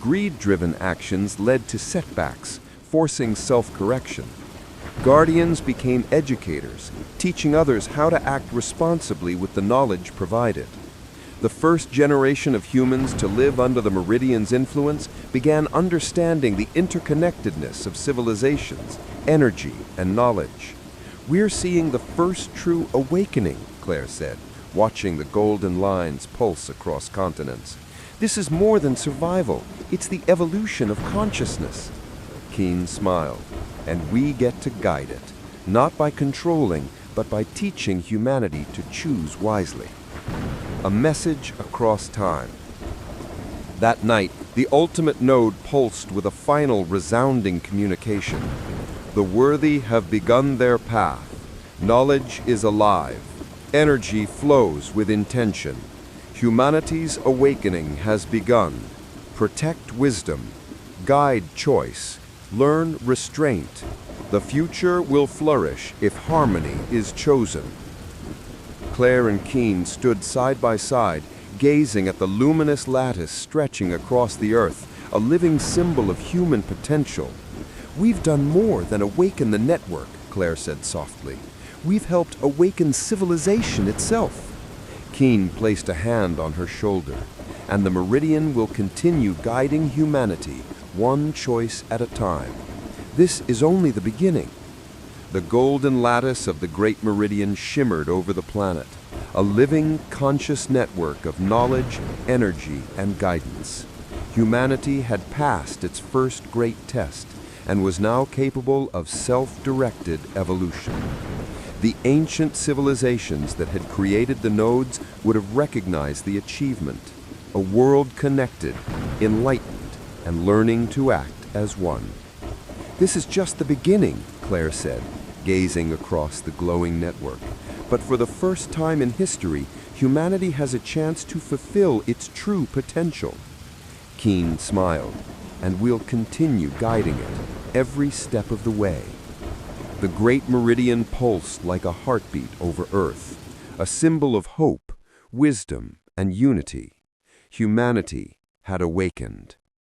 Greed-driven actions led to setbacks, forcing self-correction. Guardians became educators, teaching others how to act responsibly with the knowledge provided. The first generation of humans to live under the Meridian's influence began understanding the interconnectedness of civilizations, energy, and knowledge. "We're seeing the first true awakening," Claire said, watching the golden lines pulse across continents. "This is more than survival. It's the evolution of consciousness." Keen smiled. "And we get to guide it, not by controlling, but by teaching humanity to choose wisely." A message across time. That night, the ultimate node pulsed with a final resounding communication. "The worthy have begun their path. Knowledge is alive. Energy flows with intention. Humanity's awakening has begun. Protect wisdom. Guide choice. Learn restraint. The future will flourish if harmony is chosen." Claire and Keen stood side by side, gazing at the luminous lattice stretching across the earth, a living symbol of human potential. "We've done more than awaken the network," Claire said softly. "We've helped awaken civilization itself." Keen placed a hand on her shoulder. "And the Meridian will continue guiding humanity, one choice at a time. This is only the beginning." The golden lattice of the Great Meridian shimmered over the planet, a living, conscious network of knowledge, energy, and guidance. Humanity had passed its first great test and was now capable of self-directed evolution. The ancient civilizations that had created the nodes would have recognized the achievement, a world connected, enlightened, and learning to act as one. "This is just the beginning," Claire said, gazing across the glowing network. "But for the first time in history, humanity has a chance to fulfill its true potential." Keen smiled. "And we'll continue guiding it, every step of the way." The Great Meridian pulsed like a heartbeat over Earth, a symbol of hope, wisdom, and unity. Humanity had awakened.